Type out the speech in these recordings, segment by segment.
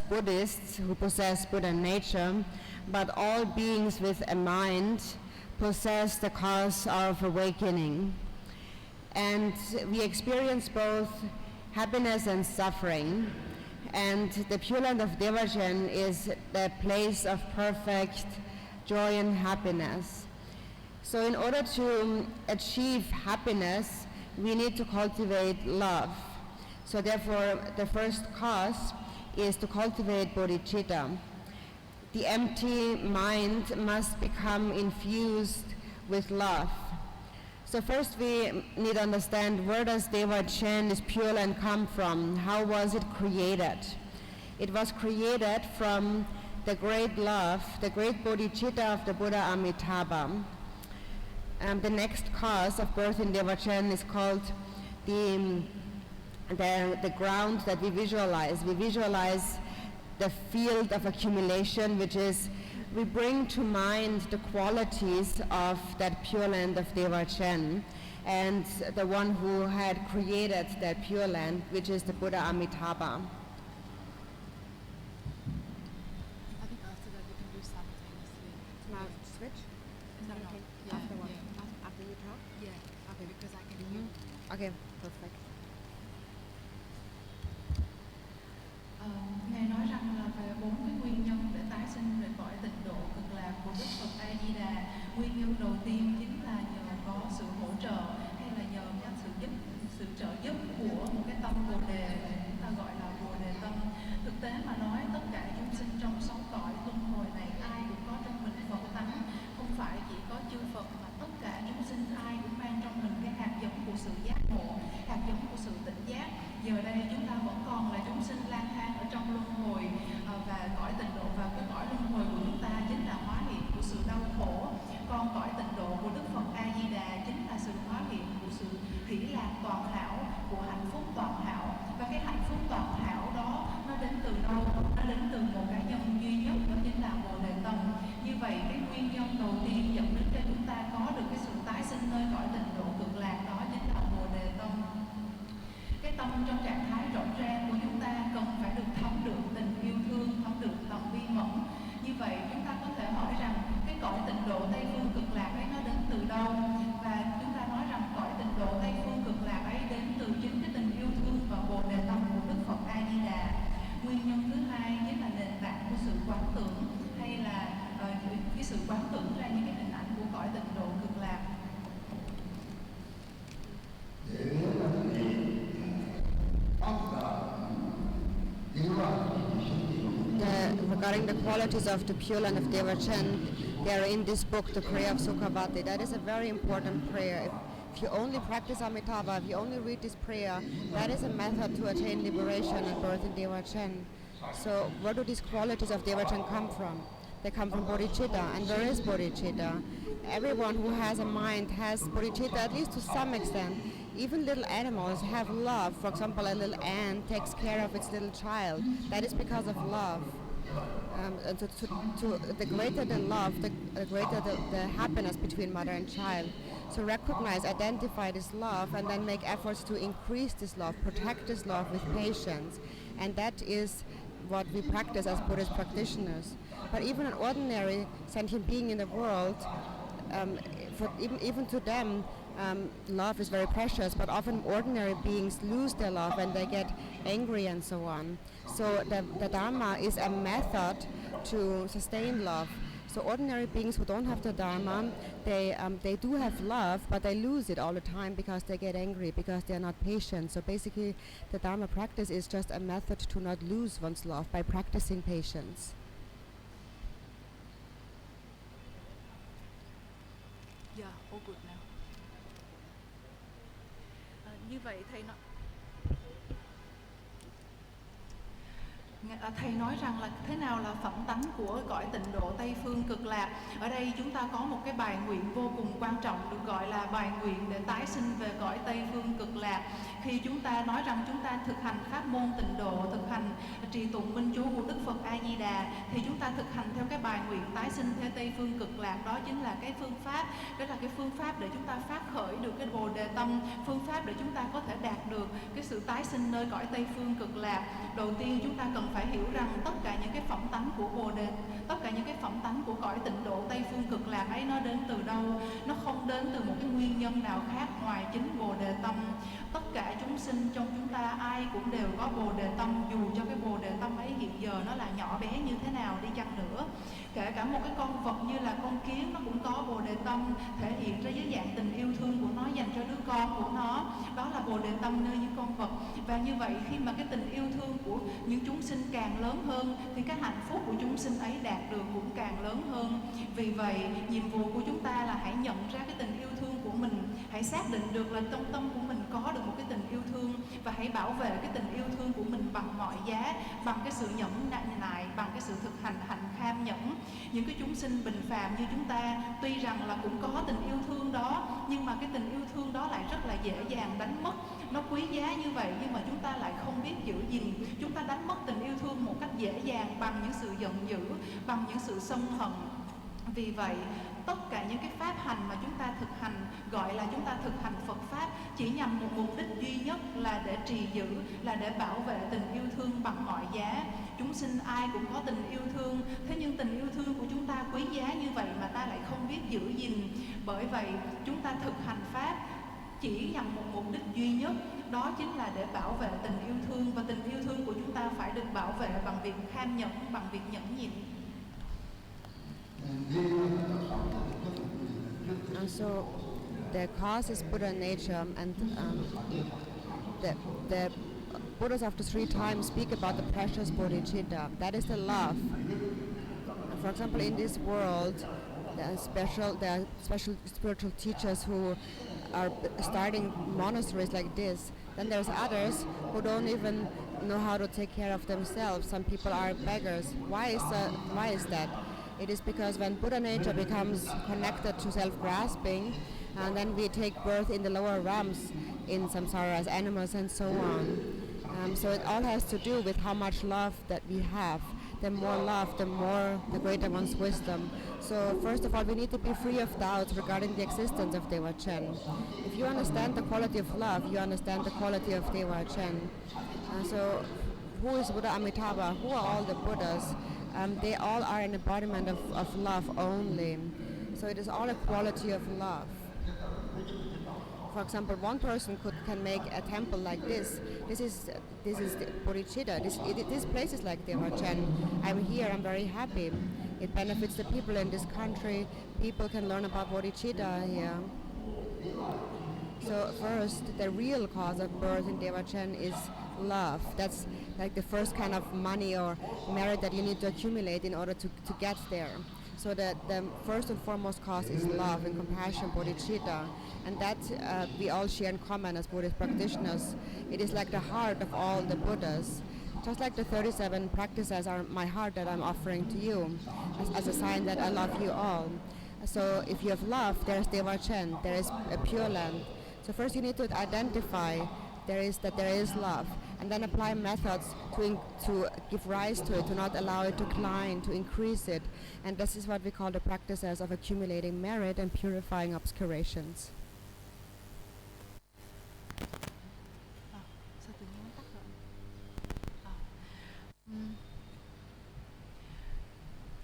Buddhists who possess Buddha nature, but all beings with a mind possess the cause of awakening. And we experience both happiness and suffering. And the Pure Land of Dewachen is the place of perfect joy and happiness. So in order to achieve happiness, we need to cultivate love. So therefore, the first cause is to cultivate bodhicitta. The empty mind must become infused with love. So first we need to understand, where does Dewachen, this Pure Land, come from? How was it created? It was created from the great love, the great bodhicitta of the Buddha Amitabha. The next cause of birth in Dewachen is called the ground that we visualize. We visualize the field of accumulation, which is, we bring to mind the qualities of that Pure Land of Dewachen and the one who had created that Pure Land, which is the Buddha Amitabha. I think after that we can do simultaneously. Now switch? No. After what? Yeah. After you talk? Yeah. Okay, because I can hear. Okay, perfect. Ngài nói rằng là về 4 cái nguyên nhân để tái sinh về cõi tịnh độ cực lạc của Đức Phật A Di Đà. Nguyên nhân đầu tiên chính là nhờ có sự hỗ trợ hay là nhờ có sự trợ giúp của một cái tâm bồ đề, chúng ta gọi là bồ đề tâm. Thực tế mà nói, tất cả chúng sinh trong 6 cõi luân hồi này ai cũng có trong mình Phật tánh, không phải chỉ có chư Phật mà tất cả chúng sinh ai cũng mang trong mình cái hạt giống của sự giác ngộ, hạt giống của sự tỉnh giác. Giờ đây chúng ta vẫn còn là chúng sinh lang thang ở trong luân hồi, và cõi tịnh độ và cái cõi luân hồi của chúng ta chính là hóa hiện của sự đau khổ. Còn cõi tịnh độ của Đức Phật A Di Đà chính là sự hóa hiện của sự hỷ lạc toàn hảo, của hạnh phúc toàn hảo. Và cái hạnh phúc toàn hảo đó nó đến từ đâu? Nó đến từ một cái nhân duy nhất, đó chính là bồ đề tâm. Như vậy cái nguyên nhân đầu tiên dẫn đến cho chúng ta có được cái sự tái sinh nơi cõi tịnh độ cực lạc, đó chính là bồ đề tâm. Cái tâm trong trạng thái rộng ràng của chúng ta cần phải được thấm được tình yêu thương, thấm được lòng bi mẫn. Như vậy chúng ta có thể hỏi rằng cái cõi tịnh độ Tây Phương cực lạc ấy nó đến từ đâu? Và chúng ta nói rằng cõi tịnh độ Tây Phương cực lạc ấy đến từ chính cái tình yêu thương và bồ đề tâm của Đức Phật A Di Đà. Nguyên nhân thứ hai chính là nền tảng của sự quán tưởng, hay là cái sự quán tưởng ra những cái hình ảnh của cõi tịnh độ cực lạc. Regarding the qualities of the Pure Land of Dewachen, they are in this book, the prayer of Sukhavati. That is a very important prayer. If you only practice Amitabha, if you only read this prayer, that is a method to attain liberation and birth in Dewachen. So where do these qualities of Dewachen come from? They come from bodhicitta. And where is bodhicitta? Everyone who has a mind has bodhicitta, at least to some extent. Even little animals have love. For example, a little ant takes care of its little child. That is because of love. And the greater the love, the greater the happiness between mother and child. So recognize, identify this love, and then make efforts to increase this love, protect this love with patience. And that is what we practice as Buddhist practitioners. But even an ordinary sentient being in the world, even to them, love is very precious, but often ordinary beings lose their love and they get angry and so on. So the Dharma is a method to sustain love. So ordinary beings who don't have the Dharma, they do have love, but they lose it all the time because they get angry, because they're not patient. So basically the Dharma practice is just a method to not lose one's love by practicing patience. Yeah, all good now. Như vậy thầy nói rằng là thế nào là phẩm tánh của cõi tịnh độ Tây Phương cực lạc. Ở đây chúng ta có một cái bài nguyện vô cùng quan trọng được gọi là bài nguyện để tái sinh về cõi Tây Phương cực lạc. Khi chúng ta nói rằng chúng ta thực hành pháp môn tịnh độ, thực hành trì tụng minh chú của Đức Phật A Di Đà, thì chúng ta thực hành theo cái bài nguyện tái sinh theo Tây Phương cực lạc. Đó chính là cái phương pháp, đó là cái phương pháp để chúng ta phát khởi được cái bồ đề tâm, phương pháp để chúng ta có thể đạt được cái sự tái sinh nơi cõi Tây Phương cực lạc. Đầu tiên chúng ta cần cần phải hiểu rằng tất cả những cái phẩm tánh của Bồ Đề, tất cả những cái phẩm tánh của cõi tịnh độ Tây Phương Cực Lạc ấy nó đến từ đâu? Nó không đến từ một cái nguyên nhân nào khác ngoài chính Bồ Đề tâm. Tất cả chúng sinh trong chúng ta ai cũng đều có Bồ Đề tâm, dù cho cái Bồ Đề tâm ấy hiện giờ nó là nhỏ bé như thế nào đi chăng nữa. Kể cả một cái con vật như là con kiến, nó cũng có Bồ Đề tâm, thể hiện ra dưới dạng tình yêu thương của nó dành cho đứa con của nó. Đó là Bồ Đề tâm nơi những con vật. Và như vậy khi mà cái tình yêu thương của những chúng sinh càng lớn hơn thì cái hạnh phúc của chúng sinh ấy đạt được cũng càng lớn hơn. Vì vậy nhiệm vụ của chúng ta là hãy nhận ra cái tình yêu thương của mình, hãy xác định được là trong tâm của mình có được một cái tình yêu thương, và hãy bảo vệ cái tình yêu thương của mình bằng mọi giá, bằng cái sự nhẫn nại, bằng cái sự thực hành hạnh kham nhẫn. Những cái chúng sinh bình phàm như chúng ta tuy rằng là cũng có tình yêu thương đó, nhưng mà cái tình yêu thương đó lại rất là dễ dàng đánh mất. Nó quý giá như vậy nhưng mà chúng ta lại không biết giữ gìn. Chúng ta đánh mất tình yêu thương một cách dễ dàng bằng những sự giận dữ, bằng những sự sân hận. Vì vậy tất cả những cái pháp hành mà chúng ta thực hành, gọi là chúng ta thực hành Phật Pháp, chỉ nhằm một mục đích duy nhất là để trì giữ, là để bảo vệ tình yêu thương bằng mọi giá. Chúng sinh ai cũng có tình yêu thương, thế nhưng tình yêu thương của chúng ta quý giá như vậy mà ta lại không biết giữ gìn. Bởi vậy chúng ta thực hành Pháp chỉ nhằm một mục đích duy nhất, đó chính là để bảo vệ tình yêu thương. Và tình yêu thương của chúng ta phải được bảo vệ bằng việc kham nhẫn, bằng việc nhẫn nhịn. And so the cause is Buddha nature, and the Buddhas after 3 times speak about the precious bodhicitta. That is the love. And for example, in this world, there are special spiritual teachers who are starting monasteries like this. Then there's others who don't even know how to take care of themselves. Some people are beggars. Why is that? It is because when Buddha nature becomes connected to self-grasping, and then we take birth in the lower realms, in samsara as animals and so on. So it all has to do with how much love that we have. The more love, the greater one's wisdom. So first of all, we need to be free of doubts regarding the existence of Dewachen. If you understand the quality of love, you understand the quality of Dewachen. So who is Buddha Amitabha? Who are all the Buddhas? They all are an embodiment of love only. So it is all a quality of love. For example, one person can make a temple like this. This is the bodhicitta. This place is like Dewachen. I'm here. I'm very happy. It benefits the people in this country. People can learn about bodhicitta here. So first, the real cause of birth in Dewachen is love. That's like the first kind of money or merit that you need to accumulate in order to get there. So the first and foremost cause is love and compassion, bodhicitta, and that we all share in common as Buddhist practitioners. It is like the heart of all the Buddhas. Just like the 37 practices are my heart that I'm offering to you as a sign that I love you all. So if you have love, there is Dewachen, there is a Pure Land. So first you need to identify there is love, and then apply methods to give rise to it, to not allow it to decline, to increase it. And this is what we call the practices of accumulating merit and purifying obscurations.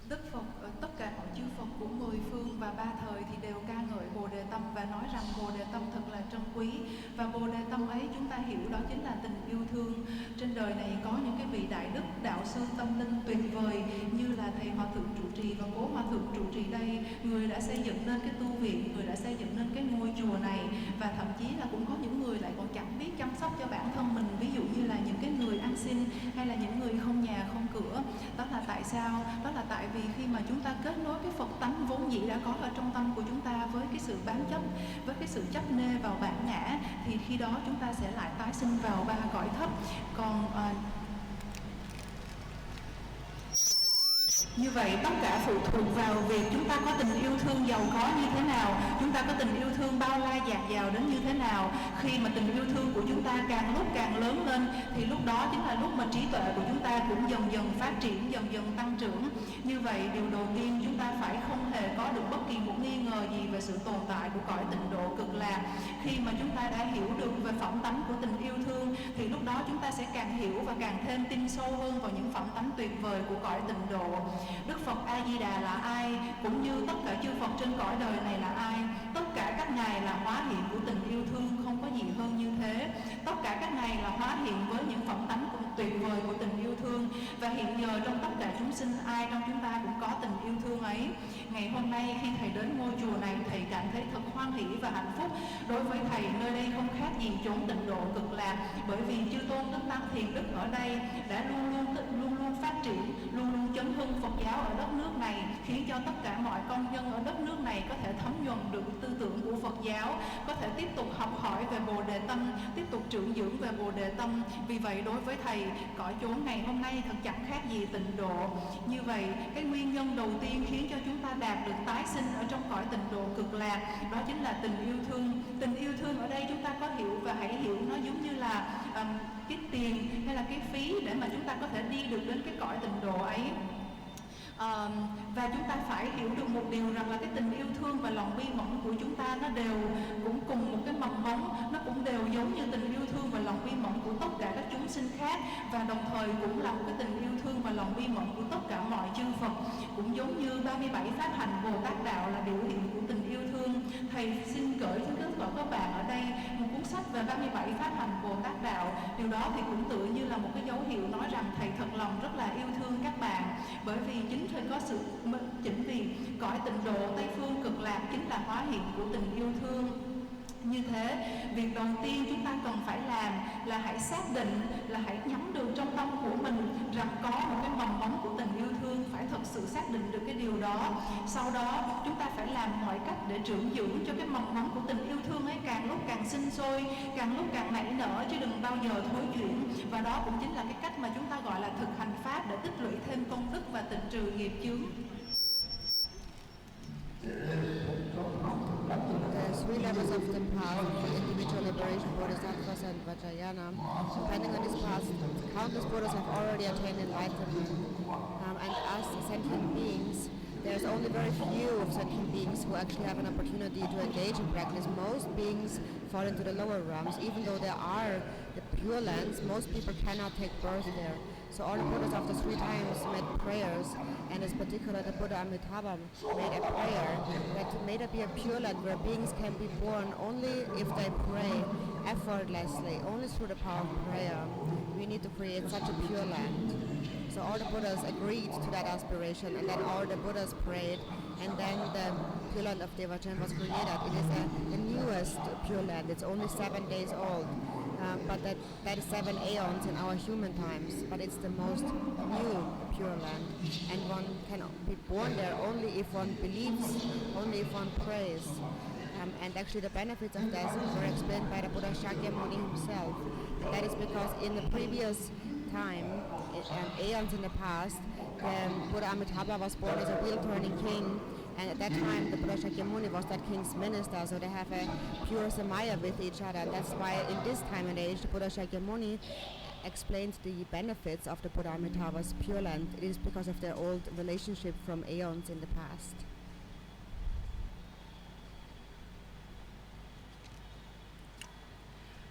Đức Phật, tất cả mọi chư Phật của 10 phương và 3 thời thì đều ca ngợi Bồ Đề Tâm và nói rằng Bồ Đề Tâm thật là trân quý. Và Bồ Đề Tâm ấy chúng ta hiểu đó chính là tình yêu thương. Trên đời này có những cái vị đại đức, đạo sư tâm linh tuyệt vời như là Thầy Hòa Thượng trụ trì và Cố Hòa Thượng trụ trì đây. Người đã xây dựng nên cái tu viện, người đã xây dựng nên cái ngôi chùa này. Và thậm chí là cũng có những người lại còn chẳng biết chăm sóc cho bản thân mình. Ví dụ như là những cái người ăn xin hay là những người không nhà không cửa. Đó là tại sao? Đó là tại vì khi mà chúng ta kết nối cái Phật tánh vốn dĩ đã có ở trong tâm của chúng ta với cái sự bám chấp, với cái sự chấp nê vào bản ngã, thì khi đó chúng ta sẽ lại tái sinh vào 3 cõi thấp. Còn như vậy tất cả phụ thuộc vào việc chúng ta có tình yêu thương giàu có như thế nào, chúng ta có tình yêu thương bao la dạt dào đến như thế nào. Khi mà tình yêu thương của chúng ta càng lúc càng lớn lên thì lúc đó chính là lúc mà trí tuệ của chúng ta cũng dần dần phát triển, dần dần tăng trưởng. Như vậy điều đầu tiên chúng ta phải không hề có được bất bất kỳ một nghi ngờ gì về sự tồn tại của cõi tịnh độ cực lạc. Khi mà chúng ta đã hiểu được về phẩm tánh của tình yêu thương thì lúc đó chúng ta sẽ càng hiểu và càng thêm tin sâu hơn vào những phẩm tánh tuyệt vời của cõi tịnh độ. Đức Phật A Di Đà là ai, cũng như tất cả chư Phật trên cõi đời này là ai? Tất cả các ngài là hóa hiện của tình yêu thương, không có gì hơn như thế. Tất cả các ngài là hóa hiện với những phẩm tánh tuyệt vời của tình yêu thương, và hiện giờ trong tất cả chúng sinh, ai trong chúng ta cũng có tình yêu thương ấy. Ngày hôm nay khi thầy đến ngôi chùa này, thầy cảm thấy thật hoan hỷ và hạnh phúc. Đối với thầy, nơi đây không khác gì chốn tịnh độ cực lạc, bởi vì chư tôn đức tăng thiền đức ở đây đã luôn luôn phát triển, luôn luôn chấn hưng Phật giáo ở đất nước này, khiến cho tất cả mọi công dân ở đất nước này có thể thấm nhuần được tư tưởng của Phật giáo, có thể tiếp tục học hỏi về Bồ Đề Tâm, tiếp tục trưởng dưỡng về Bồ Đề Tâm. Vì vậy đối với thầy, cõi chốn ngày hôm nay thật chẳng khác gì tịnh độ. Như vậy, cái nguyên nhân đầu tiên khiến cho chúng ta đạt được tái sinh ở trong cõi tịnh độ cực lạc, đó chính là tình yêu thương. Tình yêu thương ở đây chúng ta có hiểu, và hãy hiểu nó giống như là cái tiền hay là cái phí để mà chúng ta có thể đi được đến cái cõi tịnh độ ấy. Và chúng ta phải hiểu được một điều rằng là cái tình yêu thương và lòng bi mẫn của chúng ta nó đều cũng cùng một cái mầm móng, nó cũng đều giống như tình yêu thương và lòng bi mẫn của tất cả các chúng sinh khác, và đồng thời cũng là một cái tình yêu thương và lòng bi mẫn của tất cả mọi chư Phật. Cũng giống như 37 pháp hành Bồ Tát đạo là biểu hiện của tình yêu thương. Thầy xin gửi đến các bạn ở đây một cuốn sách về 37 pháp hành Bồ Tát đạo. Điều đó thì cũng tự như là một cái dấu hiệu nói rằng thầy thật lòng rất là yêu thương các bạn, bởi vì chính thầy có sự chính vì cõi tịnh độ Tây phương cực lạc chính là hóa hiện của tình yêu thương. Như thế, việc đầu tiên chúng ta cần phải làm là hãy xác định, là hãy nhắm được trong tâm của mình rằng có một cái mầm móng của tình yêu thương, phải thật sự xác định được cái điều đó. Sau đó chúng ta phải làm mọi cách để trưởng dưỡng cho cái mầm móng của tình yêu thương ấy càng lúc càng sinh sôi, càng lúc càng nảy nở, chứ đừng bao giờ thối chuyển. Và đó cũng chính là cái cách mà chúng ta gọi là thực hành pháp, để tích lũy thêm công đức và tịnh trừ nghiệp chướng. The three levels of the path, the individual liberation, Bodhisattvas and Vajrayana. Depending on this path, countless Buddhas have already attained enlightenment. And as sentient beings, there's only very few of sentient beings who actually have an opportunity to engage in practice. Most beings fall into the lower realms. Even though there are the Pure Lands, most people cannot take birth there. So all the Buddhas after 3 times made prayers, and in particular the Buddha Amitabha made a prayer that may there be a Pure Land where beings can be born only if they pray effortlessly, only through the power of prayer. We need to create such a Pure Land. So all the Buddhas agreed to that aspiration, and then all the Buddhas prayed, and then the Pure Land of Dewachen was created. It is the newest Pure Land. It's only 7 days old. But that is 7 aeons in our human times, but it's the most new Pure Land, and one can be born there only if one believes, only if one prays. And actually the benefits of that were explained by the Buddha Shakyamuni himself, and that is because in the previous time, aeons in the past, Buddha Amitabha was born as a wheel-turning king. And at that time, the Buddha Shakyamuni was that king's minister, so they have a pure samaya with each other. And that's why in this time and age, the Buddha Shakyamuni explains the benefits of the Buddha Amitabha's Pure Land. It is because of their old relationship from aeons in the past.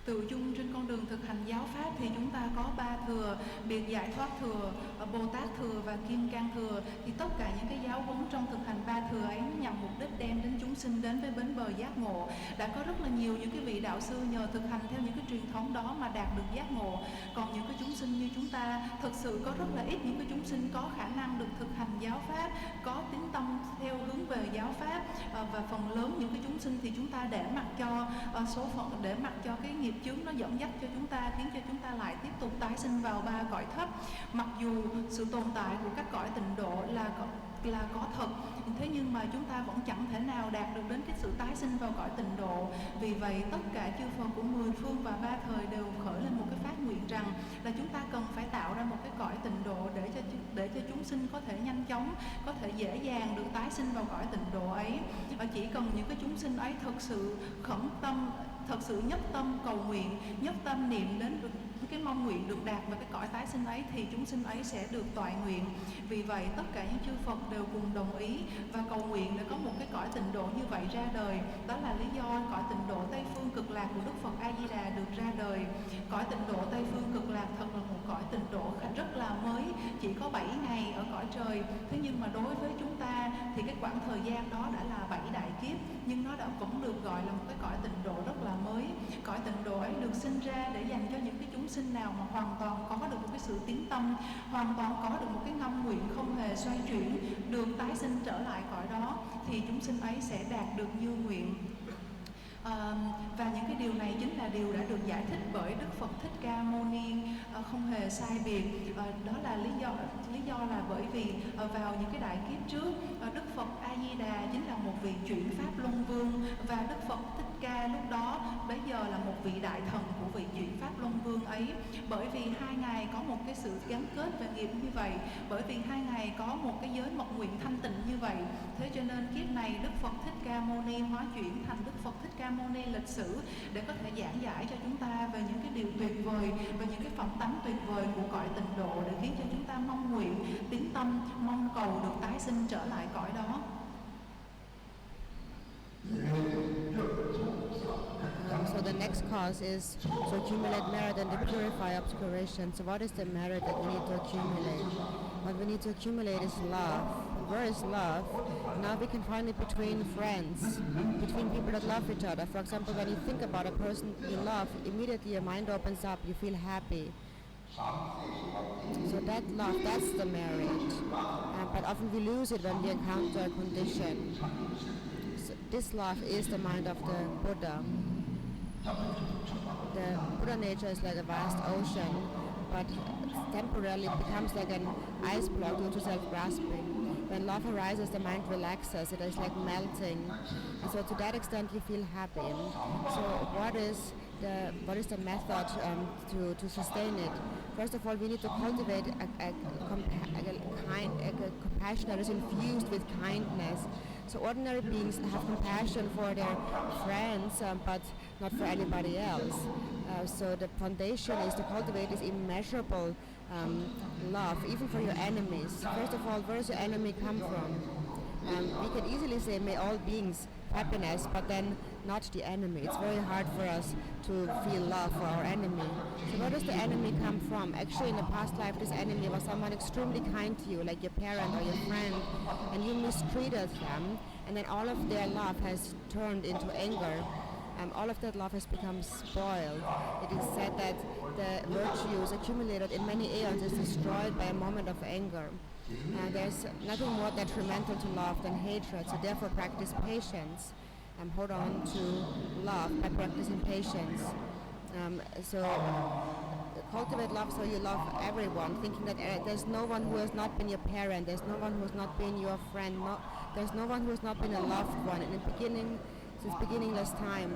Tự chung trên con đường thực hành giáo pháp thì chúng ta có 3 thừa: biệt giải thoát thừa, Bồ Tát thừa và Kim Cang thừa. Thì tất cả những cái giáo huấn trong thực hành 3 thừa ấy nhằm mục đích đem đến chúng sinh đến với bến bờ giác ngộ. Đã có rất là nhiều những cái vị đạo sư nhờ thực hành theo những cái truyền thống đó mà đạt được giác ngộ. Còn những cái chúng sinh như chúng ta, thực sự có rất là ít những cái chúng sinh có khả năng được thực hành giáo pháp, có tín tâm theo hướng về giáo pháp, và phần lớn những cái chúng sinh thì chúng ta để mặc cho số phận, để mặc cho cái nghiệp chướng nó dẫn dắt cho chúng ta, khiến cho chúng ta lại tiếp tục tái sinh vào 3 cõi thấp. Mặc dù sự tồn tại của các cõi tịnh độ là có thật, thế nhưng mà chúng ta vẫn chẳng thể nào đạt được đến cái sự tái sinh vào cõi tịnh độ. Vì vậy tất cả chư Phật của 10 phương và 3 thời đều khởi lên một cái phát nguyện rằng là chúng ta cần phải tạo ra một cái cõi tịnh độ để cho chúng sinh có thể nhanh chóng, có thể dễ dàng được tái sinh vào cõi tịnh độ ấy. Và chỉ cần những cái chúng sinh ấy thật sự khẩn tâm, thật sự nhất tâm cầu nguyện, nhất tâm niệm đến cái mong nguyện được đạt vào cái cõi tái sinh ấy thì chúng sinh ấy sẽ được toại nguyện. Vì vậy tất cả những chư Phật đều cùng đồng ý và cầu nguyện để có một cái cõi tịnh độ như vậy ra đời. Đó là lý do cõi tịnh độ Tây Phương Cực Lạc của Đức Phật A Di Đà được ra đời. Cõi tịnh độ Tây Phương Cực Lạc thật là một cõi tịnh độ rất là mới, chỉ có 7 ngày ở cõi trời. Thế nhưng mà đối với chúng ta thì cái quãng thời gian đó đã là 7 đại kiếp, nhưng nó đã cũng được gọi là một cái cõi tịnh độ rất là mới. Cõi tịnh độ ấy được sinh ra để dành cho những cái chúng sinh nào mà hoàn toàn có được một cái sự tín tâm, hoàn toàn có được một cái ngâm nguyện không hề xoay chuyển, được tái sinh trở lại cõi đó, thì chúng sinh ấy sẽ đạt được như nguyện. Và những cái điều này chính là điều đã được giải thích bởi Đức Phật Thích Ca Mâu Ni không hề sai biệt. Đó là lý do là bởi vì vào những cái đại kiếp trước, Đức Phật A Di Đà chính là một vị chuyển pháp luân vương, và Đức Phật Thích Ca lúc đó bây giờ là một vị đại thần của vị chuyển pháp luân vương ấy. Bởi vì hai ngài có một cái sự gắn kết về nghiệp như vậy, bởi vì hai ngài có một cái giới mật nguyện thanh tịnh như vậy, thế cho nên kiếp này Đức Phật Thích Ca Mâu Ni hóa chuyển thành Đức Phật Thích Ca Mâu Ni lịch sử để có thể giảng giải cho chúng ta về những cái điều tuyệt vời, về những cái phẩm tánh tuyệt vời của cõi tịnh độ, để khiến cho chúng ta mong nguyện, tín tâm, mong cầu được tái sinh trở lại cõi đó. So the next cause is to accumulate merit and to purify obscuration. So what is the merit that we need to accumulate? What we need to accumulate is love. Where is love? Now we can find it between friends, between people that love each other. For example, when you think about a person you love, immediately your mind opens up, you feel happy. So that love, that's the merit. But often we lose it when we encounter a condition. So this love is the mind of the Buddha. The Buddha nature is like a vast ocean, but temporarily it becomes like an ice block due to self-grasping. When love arises, the mind relaxes, it is like melting. And so to that extent you feel happy. So what is the method to sustain it? First of all, we need to cultivate a compassion that is infused with kindness. So ordinary beings have compassion for their friends, but not for anybody else. So the foundation is to cultivate this immeasurable love, even for your enemies. First of all, where does your enemy come from? We can easily say, may all beings happiness, but then not the enemy. It's very hard for us to feel love for our enemy. So where does the enemy come from? Actually, in the past life, this enemy was someone extremely kind to you, like your parent or your friend, and you mistreated them, and then all of their love has turned into anger. All of that love has become spoiled. It is said that the virtues accumulated in many aeons is destroyed by a moment of anger. There's nothing more detrimental to love than hatred, so therefore practice patience. Hold on to love by practicing patience. So cultivate love so you love everyone, thinking that there's no one who has not been your parent, there's no one who has not been your friend, there's no one who has not been a loved one in the beginning, since beginningless time.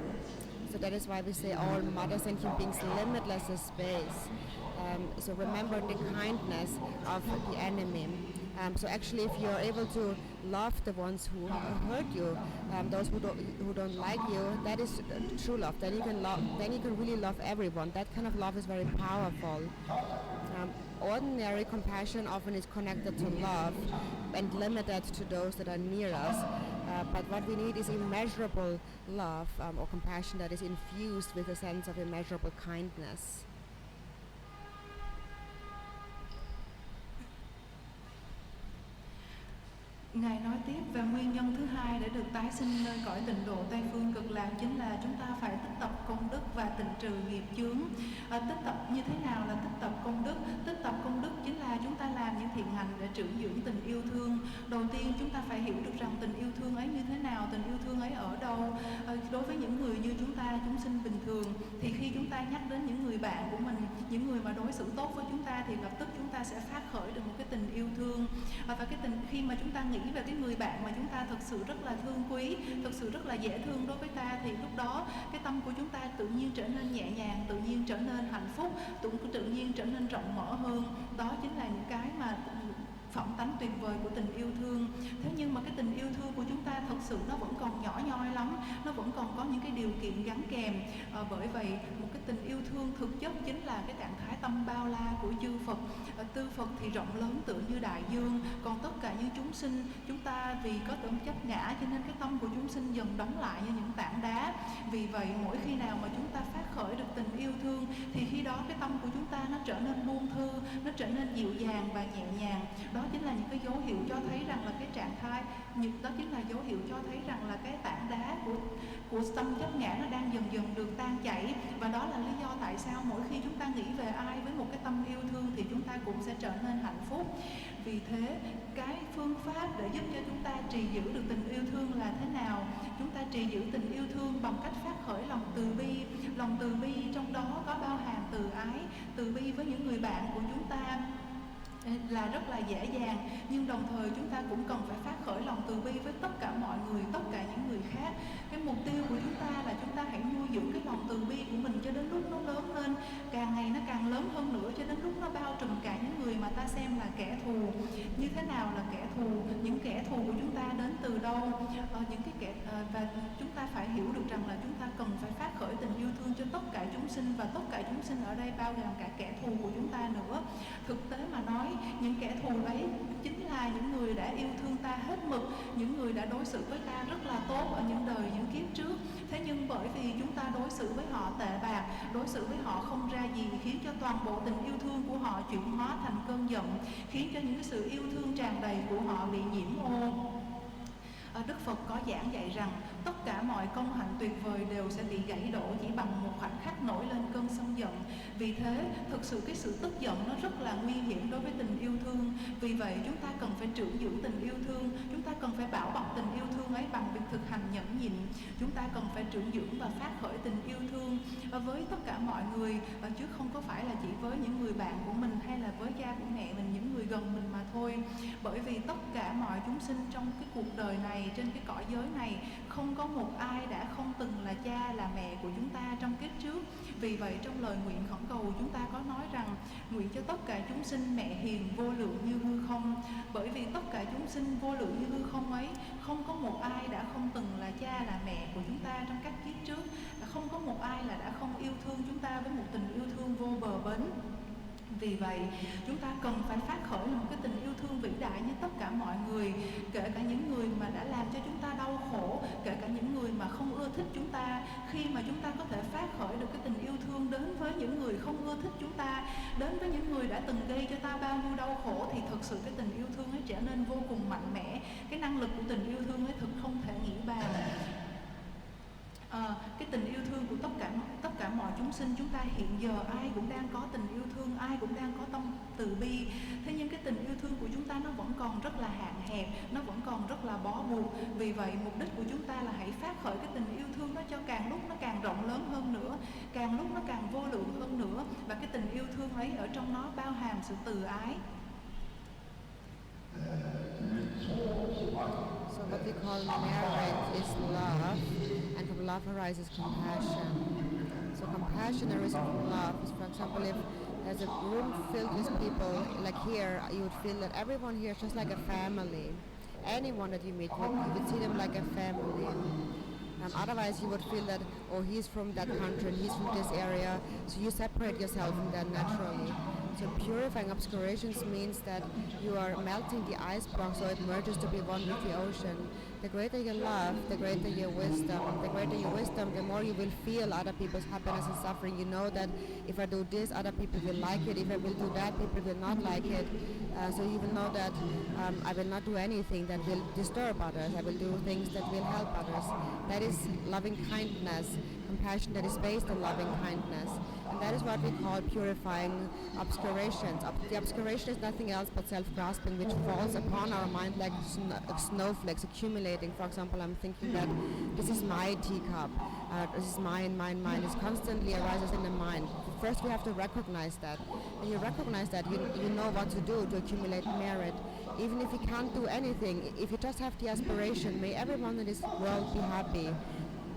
So that is why we say all mothers and human beings limitless is space. So remember the kindness of the enemy. So actually, if you're able to love the ones who hurt you, those who don't like you, that is true love. Then you can really love everyone. That kind of love is very powerful. Ordinary compassion often is connected to love and limited to those that are near us. But what we need is immeasurable love or compassion that is infused with a sense of immeasurable kindness. Ngài nói tiếp về nguyên nhân thứ hai để được tái sinh nơi cõi tịnh độ Tây Phương Cực Lạc chính là chúng ta phải tích tập công đức và tịnh trừ nghiệp chướng. Tích tập như thế nào là tích tập công đức? Tích tập công đức chính là chúng ta làm những thiện hành để trưởng dưỡng tình yêu thương. Đầu tiên chúng ta phải hiểu được rằng tình yêu thương ấy như thế nào, tình yêu thương ấy ở đâu. Đối với những người như chúng ta, chúng sinh bình thường, thì khi chúng ta nhắc đến những người bạn của mình, những người mà đối xử tốt với chúng ta, thì lập tức chúng ta sẽ phát khởi được một cái tình yêu thương. Và cái tình khi mà chúng ta nghĩ về cái người bạn mà chúng ta thực sự rất là thương quý, thực sự rất là dễ thương đối với ta, thì lúc đó cái tâm của chúng ta tự nhiên trở nên nhẹ nhàng, tự nhiên trở nên hạnh phúc, tự nhiên trở nên rộng mở hơn. Đó chính là những cái mà phẩm tánh tuyệt vời của tình yêu thương. Thế nhưng mà cái tình yêu thương của chúng ta thật sự nó vẫn còn nhỏ nhoi lắm, nó vẫn còn có những cái điều kiện gắn kèm. Bởi vậy một cái tình yêu thương thực chất chính là cái trạng thái tâm bao la của chư Phật. Tư Phật thì rộng lớn tựa như đại dương, còn tất cả những chúng sinh, chúng ta vì có tưởng chấp ngã cho nên cái tâm của chúng sinh dần đóng lại như những tảng đá. Vì vậy mỗi khi nào mà chúng ta phát khởi được tình yêu thương thì khi đó cái tâm của chúng ta nó trở nên buông thư, nó trở nên dịu dàng và nhẹ nhàng. Đó chính là những cái dấu hiệu cho thấy rằng là cái trạng thái, đó chính là dấu hiệu cho thấy rằng là cái tảng đá của tâm chấp ngã nó đang dần dần được tan chảy. Và đó là lý do tại sao mỗi khi chúng ta nghĩ về ai với một cái tâm yêu thương thì chúng ta cũng sẽ trở nên hạnh phúc. Vì thế cái phương pháp để giúp cho chúng ta trì giữ được tình yêu thương là thế nào? Chúng ta trì giữ tình yêu thương bằng cách phát khởi lòng từ bi. Lòng từ bi trong đó có bao hàm từ ái, từ bi với những người bạn của chúng ta là rất là dễ dàng, nhưng đồng thời chúng ta cũng cần phải phát khởi lòng từ bi với tất cả mọi người, tất cả những người khác. Cái mục tiêu của chúng ta là chúng ta hãy nuôi dưỡng cái lòng từ bi của mình cho đến lúc nó lớn lên, càng ngày nó càng lớn hơn nữa, cho đến lúc nó bao trùm cả những người mà ta xem là kẻ thù. Như thế nào là kẻ thù? Những kẻ thù của chúng ta đến từ đâu? Và chúng ta phải hiểu được rằng là chúng ta cần phải phát khởi tình yêu thương cho tất cả chúng sinh, và tất cả chúng sinh ở đây bao gồm cả kẻ thù của chúng ta nữa. Thực tế mà nói, những kẻ thù ấy chính là những người đã yêu thương ta hết mực, những người đã đối xử với ta rất là tốt ở những đời, những kiếp trước. Thế nhưng bởi vì chúng ta đối xử với họ tệ bạc, đối xử với họ không ra gì, khiến cho toàn bộ tình yêu thương của họ chuyển hóa thành cơn giận, khiến cho những cái sự yêu thương tràn đầy của họ bị nhiễm ô. Đức Phật có giảng dạy rằng tất cả mọi công hạnh tuyệt vời đều sẽ bị gãy đổ chỉ bằng một khoảnh khắc nổi lên cơn sân giận. Vì thế, thực sự cái sự tức giận nó rất là nguy hiểm đối với tình yêu thương. Vì vậy, chúng ta cần phải trưởng dưỡng tình yêu thương. Chúng ta cần phải bảo bọc tình yêu thương ấy bằng việc thực hành nhẫn nhịn. Chúng ta cần phải trưởng dưỡng và phát khởi tình yêu thương với tất cả mọi người, chứ không có phải là chỉ với những người bạn của mình hay là với cha của mẹ mình, những người gần mình mà thôi. Bởi vì tất cả mọi chúng sinh trong cái cuộc đời này, trên cái cõi giới này, không có một ai đã không từng là cha là mẹ của chúng ta trong kiếp trước. Vì vậy trong lời nguyện khẩn cầu chúng ta có nói rằng nguyện cho tất cả chúng sinh mẹ hiền vô lượng như hư không. Bởi vì tất cả chúng sinh vô lượng như hư không ấy, không có một ai đã không từng là cha là mẹ của chúng ta trong các kiếp trước. Không có một ai là đã không yêu thương chúng ta với một tình yêu thương vô bờ bến. Vì vậy, chúng ta cần phải phát khởi một cái tình yêu thương vĩ đại như tất cả mọi người, kể cả những người mà đã làm cho chúng ta đau khổ, kể cả những người mà không ưa thích chúng ta. Khi mà chúng ta có thể phát khởi được cái tình yêu thương đến với những người không ưa thích chúng ta, đến với những người đã từng gây cho ta bao nhiêu đau khổ, thì thực sự cái tình yêu thương ấy trở nên vô cùng mạnh mẽ. Cái năng lực của tình yêu thương ấy thực không thể nghĩ bàn. Cái tình yêu thương của tất cả mọi chúng sinh, chúng ta hiện giờ ai cũng đang có tình yêu thương, ai cũng đang có tâm từ bi. Thế nhưng cái tình yêu thương của chúng ta nó vẫn còn rất là hạn hẹp, nó vẫn còn rất là bó buộc. Vì vậy mục đích của chúng ta là hãy phát khởi cái tình yêu thương đó cho càng lúc nó càng rộng lớn hơn nữa, càng lúc nó càng vô lượng hơn nữa. Và cái tình yêu thương ấy ở trong nó bao hàm sự từ ái. So what we call merit is love, and from love arises compassion. So compassion arises from love. For example, if there's a room filled with people, like here, you would feel that everyone here is just like a family. Anyone that you meet, you would see them like a family. Otherwise, you would feel that, oh, he's from that country, and he's from this area, so you separate yourself from that naturally. So purifying obscurations means that you are melting the iceberg so it merges to be one with the ocean. The greater your love, the greater your wisdom. The greater your wisdom, the more you will feel other people's happiness and suffering. You know that if I do this, other people will like it. If I will do that, people will not like it. So you will know that I will not do anything that will disturb others. I will do things that will help others. That is loving kindness, compassion that is based on loving kindness. And that is what we call purifying obscurations. The obscuration is nothing else but self-grasping, which falls upon our mind like snowflakes accumulating. For example, I'm thinking that this is my teacup, this is mine. It constantly arises in the mind. First we have to recognize that. When you recognize that, you know what to do to accumulate merit. Even if you can't do anything, if you just have the aspiration, may everyone in this world be happy.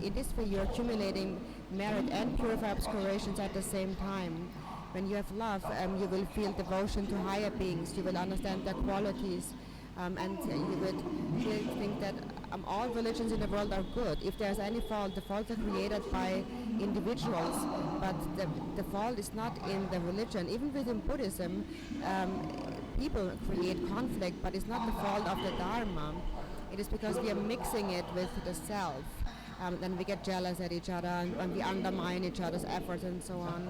In this way you're accumulating merit and purify obscurations at the same time. When you have love, you will feel devotion to higher beings. You will understand their qualities. and you would think that all religions in the world are good. If there's any fault, the faults are created by individuals, but the fault is not in the religion. Even within Buddhism, people create conflict, but it's not the fault of the dharma. It is because we are mixing it with the self. Then we get jealous at each other and we undermine each other's efforts and so on.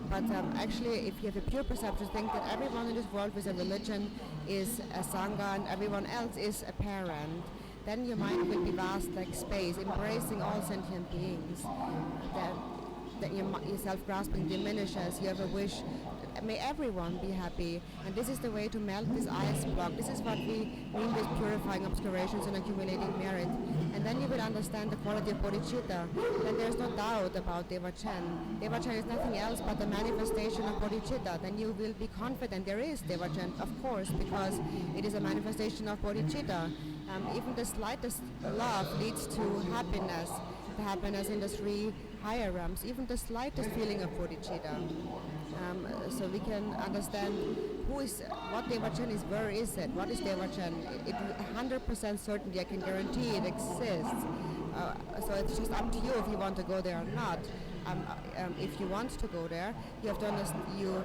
But actually, if you have a pure perception, think that everyone in this world with a religion is a sangha and everyone else is a parent, then your mind will be vast like space, embracing all sentient beings. That your self-grasping diminishes. You have a wish, may everyone be happy. And this is the way to melt this ice block. This is what we mean with purifying obscurations and accumulating merit. And then you will understand the quality of bodhicitta. Then there's no doubt about Dewachen. Dewachen is nothing else but the manifestation of bodhicitta. Then you will be confident there is Dewachen, of course, because it is a manifestation of bodhicitta. Even the slightest love leads to happiness. The happiness in the three higher realms, even the slightest feeling of bodhicitta. So we can understand what Dewachen is, where is it, what is Dewachen. It 100% certainty, I can guarantee it exists. So it's just up to you if you want to go there or not. If you want to go there, you have to you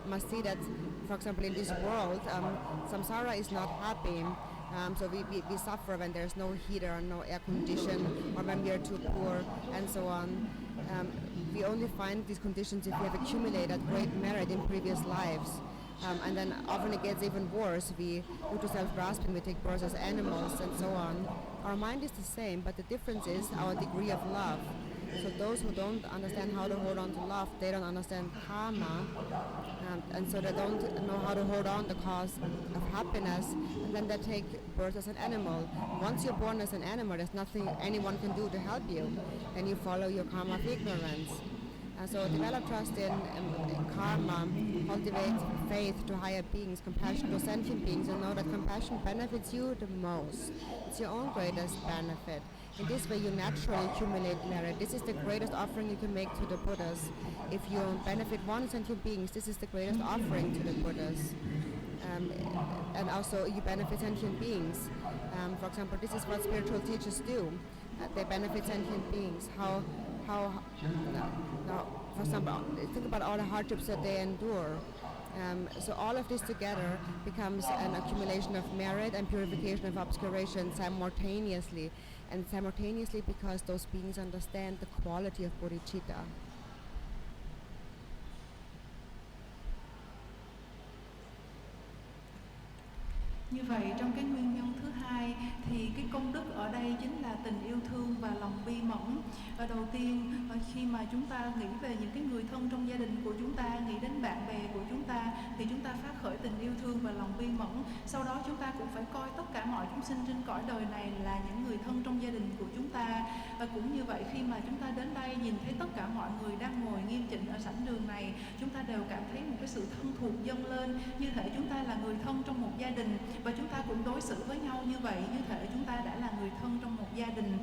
must see that, for example, in this world, samsara is not happy. So we suffer when there's no heater or no air condition, or when we are too poor, and so on. We only find these conditions if we have accumulated great merit in previous lives. And then often it gets even worse. Due to self-grasping, we take birth as animals and so on. Our mind is the same, but the difference is our degree of love. So those who don't understand how to hold on to love, they don't understand karma, and so they don't know how to hold on to the cause of happiness, and then they take birth as an animal. Once you're born as an animal, there's nothing anyone can do to help you, and you follow your karma of ignorance. So develop trust in karma, cultivate faith to higher beings, compassion to sentient beings, and know that compassion benefits you the most. It's your own greatest benefit. In this way you naturally accumulate merit. This is the greatest offering you can make to the Buddhas. If you benefit one sentient beings, this is the greatest offering to the Buddhas. And also you benefit sentient beings. For example, this is what spiritual teachers do. They benefit sentient beings. For example, think about all the hardships that they endure. So all of this together becomes an accumulation of merit and purification of obscuration simultaneously. And simultaneously because those beings understand the quality of bodhicitta. Như vậy trong cái nguyên nhân thứ hai thì cái công đức ở đây chính là tình yêu thương và lòng bi mẫn. Đầu tiên khi mà chúng ta nghĩ về những cái người thân trong gia đình của chúng ta, nghĩ đến bạn bè của chúng ta thì chúng ta phát khởi tình yêu thương và lòng bi mẫn. Sau đó chúng ta cũng phải coi tất cả mọi chúng sinh trên cõi đời này là những người thân trong gia đình của chúng ta. Và cũng như vậy khi mà chúng ta đến đây nhìn thấy tất cả mọi người đang ngồi nghiêm chỉnh ở sảnh đường này, chúng ta đều cảm thấy một cái sự thân thuộc dâng lên, như thể chúng ta là người thân trong một gia đình. Và chúng ta cũng đối xử với nhau như vậy, như thể chúng ta đã là người thân trong một gia đình.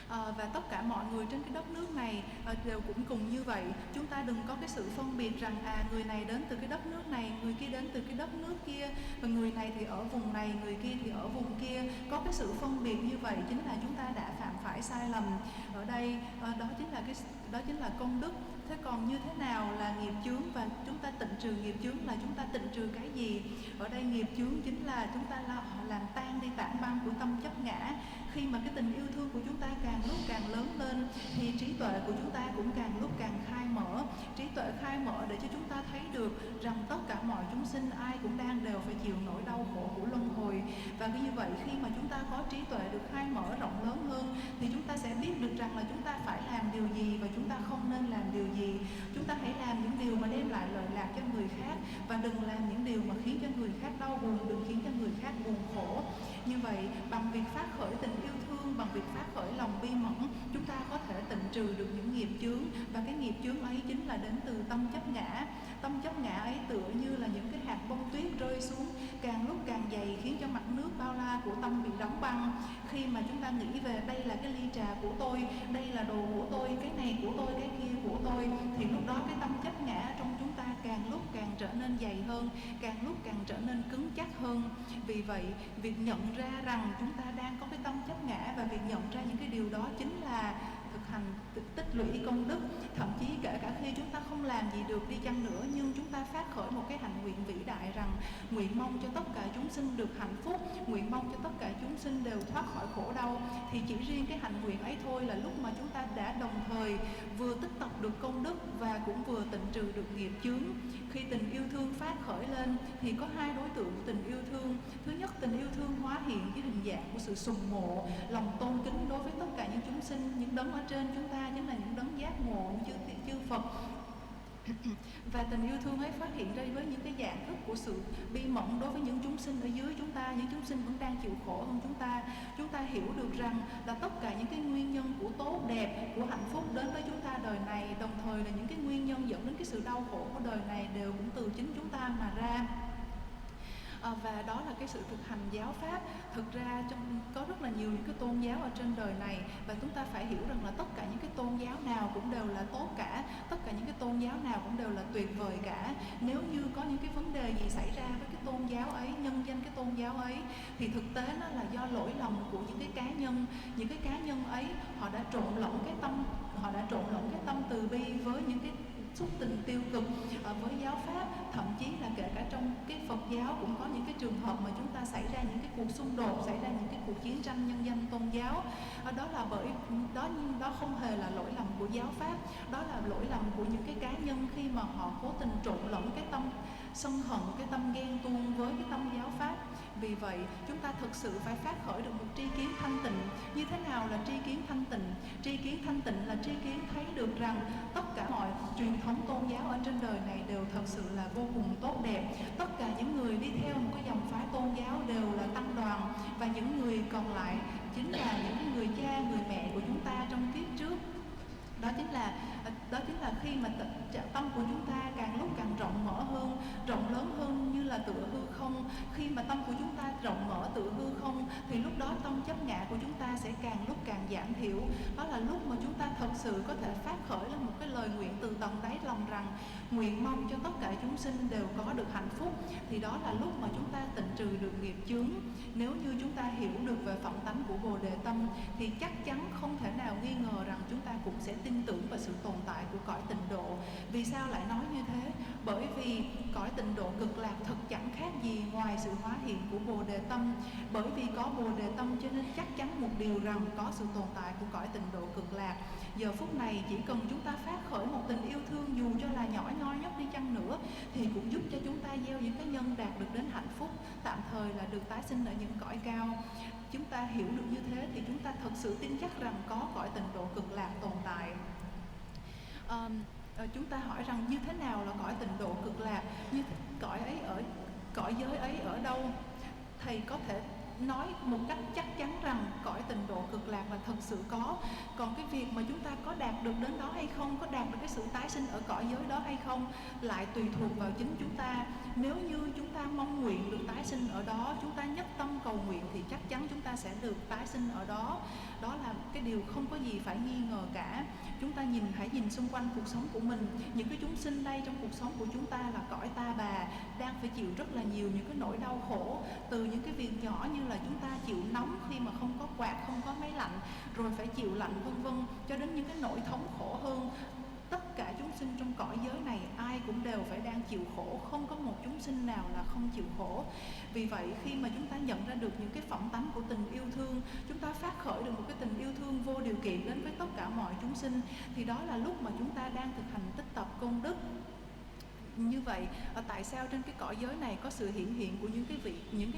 Và tất cả mọi người trên cái đất nước này đều cũng cùng như vậy. Chúng ta đừng có cái sự phân biệt rằng người này đến từ cái đất nước này, người kia đến từ cái đất nước kia, và người này thì ở vùng này, người kia thì ở vùng kia. Có cái sự phân biệt như vậy chính là chúng ta đã phạm phải sai lầm. Ở đây đó chính là công đức. Thế còn như thế nào là nghiệp chướng và chúng ta tịnh trừ nghiệp chướng, là chúng ta tịnh trừ cái gì? Ở đây nghiệp chướng chính là chúng ta làm tan đi tảng băng của tâm chấp ngã. Khi mà cái tình yêu thương của chúng ta càng lúc càng lớn lên thì trí tuệ của chúng ta cũng càng lúc càng khai mở. Trí tuệ khai mở để cho chúng ta thấy được rằng tất cả mọi chúng sinh ai cũng đều phải chịu nỗi đau khổ của luân hồi. Và như vậy khi mà chúng ta có trí tuệ được khai mở rộng lớn hơn thì chúng ta sẽ biết được rằng là chúng ta phải làm điều gì và chúng ta không nên làm điều gì. Chúng ta hãy làm những điều mà đem lại lợi lạc cho người khác và đừng làm những điều mà khiến cho người khác đau buồn, đừng khiến cho người khác buồn khổ. Như vậy bằng việc phát khởi tình yêu thương, bằng việc phát khởi lòng bi mẫn, chúng ta có thể tịnh trừ được những nghiệp chướng, và cái nghiệp chướng ấy chính là đến từ tâm chấp ngã. Tâm chấp ngã ấy tựa như là những cái hạt hạt bông tuyết rơi xuống càng lúc càng dày, khiến cho mặt nước bao la của tâm bị đóng băng. Khi mà chúng ta nghĩ về đây là cái ly trà của tôi, đây là đồ của tôi, cái này của tôi, cái kia của tôi, thì lúc đó cái tâm chấp ngã trong chúng ta càng lúc càng trở nên dày hơn, càng lúc càng trở nên cứng chắc hơn. Vì vậy, việc nhận ra rằng chúng ta đang có cái tâm chấp ngã và việc nhận ra những cái điều đó chính là thực hành tích lũy công đức. Thậm chí kể cả khi chúng ta không làm gì được đi chăng nữa, nhưng chúng ta phát khởi một cái hạnh nguyện vĩ đại rằng nguyện mong cho tất cả chúng sinh được hạnh phúc, nguyện mong cho tất cả chúng sinh đều thoát khỏi khổ đau, thì chỉ riêng cái hạnh nguyện ấy thôi là lúc mà chúng ta đã đồng thời vừa tích tập được công đức và cũng vừa tịnh trừ được nghiệp chướng. Khi tình yêu thương phát khởi lên thì có hai đối tượng của tình yêu thương. Thứ nhất, tình yêu thương hóa hiện với hình dạng của sự sùng mộ, lòng tôn kính đối với tất cả những chúng sinh, những đấng ở trên chúng ta chính là những đấng giác ngộ, những chư Phật. Và tình yêu thương ấy phát hiện ra với những cái dạng thức của sự bi mẫn đối với những chúng sinh ở dưới chúng ta, những chúng sinh vẫn đang chịu khổ hơn chúng ta. Chúng ta hiểu được rằng là tất cả những cái nguyên nhân của tốt đẹp, của hạnh phúc đến với chúng ta đời này, đồng thời là những cái nguyên nhân dẫn đến cái sự đau khổ của đời này đều cũng từ chính chúng ta mà ra. Và đó là cái sự thực hành giáo pháp. Thực ra có rất là nhiều những cái tôn giáo ở trên đời này, và chúng ta phải hiểu rằng là tất cả những cái tôn giáo nào cũng đều là tốt cả, tất cả những cái tôn giáo nào cũng đều là tuyệt vời cả. Nếu như có những cái vấn đề gì xảy ra với cái tôn giáo ấy, nhân danh cái tôn giáo ấy, thì thực tế nó là do lỗi lầm của những cái cá nhân. Những cái cá nhân ấy họ đã trộn lẫn cái tâm từ bi với những cái xúc tình tiêu cực với giáo pháp. Thậm chí là kể cả trong cái Phật giáo cũng có những cái trường hợp mà chúng ta xảy ra những cái cuộc xung đột, xảy ra những cái cuộc chiến tranh nhân danh tôn giáo. Đó là bởi đó không hề là lỗi lầm của giáo pháp, đó là lỗi lầm của những cái cá nhân khi mà họ cố tình trộn lẫn cái tâm sân hận, cái tâm ghen tuông với cái tâm giáo pháp. Vì vậy, chúng ta thực sự phải phát khởi được một tri kiến thanh tịnh. Như thế nào là tri kiến thanh tịnh? Tri kiến thanh tịnh là tri kiến thấy được rằng tất cả mọi truyền thống tôn giáo ở trên đời này đều thật sự là vô cùng tốt đẹp. Tất cả những người đi theo một cái dòng phái tôn giáo đều là tăng đoàn, và những người còn lại chính là những người cha, người mẹ của chúng ta trong kiếp trước. Đó chính là khi mà tâm của chúng ta càng lúc càng rộng mở hơn, rộng lớn hơn như là tựa hư không. Khi mà tâm của chúng ta rộng mở tựa hư không thì lúc đó tâm chấp ngã của chúng ta sẽ càng lúc càng giảm thiểu. Đó là lúc mà chúng ta thật sự có thể phát khởi lên một cái lời nguyện từ tận đáy lòng rằng nguyện mong cho tất cả chúng sinh đều có được hạnh phúc. Thì đó là lúc mà chúng ta tịnh trừ được nghiệp chướng. Nếu như chúng ta hiểu được về phẩm tánh của Bồ Đề Tâm thì chắc chắn không thể nào nghi ngờ rằng chúng ta cũng sẽ tin tưởng vào sự tồn tại của cõi tịnh độ. Vì sao lại nói như thế? Bởi vì cõi tịnh độ cực lạc thật chẳng khác gì ngoài sự hóa hiện của Bồ Đề Tâm. Bởi vì có Bồ Đề Tâm cho nên chắc chắn một điều rằng có sự tồn tại của cõi tịnh độ cực lạc. Giờ phút này chỉ cần chúng ta phát khởi một tình yêu thương dù cho là nhỏ nhoi nhất đi chăng nữa thì cũng giúp cho chúng ta gieo những cái nhân đạt được đến hạnh phúc, tạm thời là được tái sinh ở những cõi cao. Chúng ta hiểu được như thế thì chúng ta thật sự tin chắc rằng có cõi tịnh độ cực lạc tồn tại. Chúng ta hỏi rằng như thế nào là cõi tịnh độ cực lạc, như cõi giới ấy ở đâu? Thầy có thể nói một cách chắc chắn rằng cõi tịnh độ cực lạc là thật sự có. Còn cái việc mà chúng ta có đạt được đến đó hay không, có đạt được cái sự tái sinh ở cõi giới đó hay không lại tùy thuộc vào chính chúng ta. Nếu như chúng ta mong nguyện được tái sinh ở đó, chúng ta nhất tâm cầu nguyện thì chắc chắn chúng ta sẽ được tái sinh ở đó. Đó là cái điều không có gì phải nghi ngờ cả. Chúng ta hãy nhìn xung quanh cuộc sống của mình. Những cái chúng sinh đây trong cuộc sống của chúng ta là cõi ta bà, đang phải chịu rất là nhiều những cái nỗi đau khổ. Từ những cái việc nhỏ như là chúng ta chịu nóng khi mà không có quạt, không có máy lạnh, rồi phải chịu lạnh vân vân, cho đến những cái nỗi thống khổ hơn. Tất cả chúng sinh trong cõi giới này ai cũng đều phải đang chịu khổ, không có một chúng sinh nào là không chịu khổ. Vì vậy khi mà chúng ta nhận ra được những cái phẩm tánh của tình yêu thương, chúng ta phát khởi được một cái tình yêu thương vô điều kiện đến với tất cả mọi chúng sinh, thì đó là lúc mà chúng ta đang thực hành tích tập công đức. Như vậy, tại sao trên cái cõi giới này có sự hiện hiện của những cái vị, những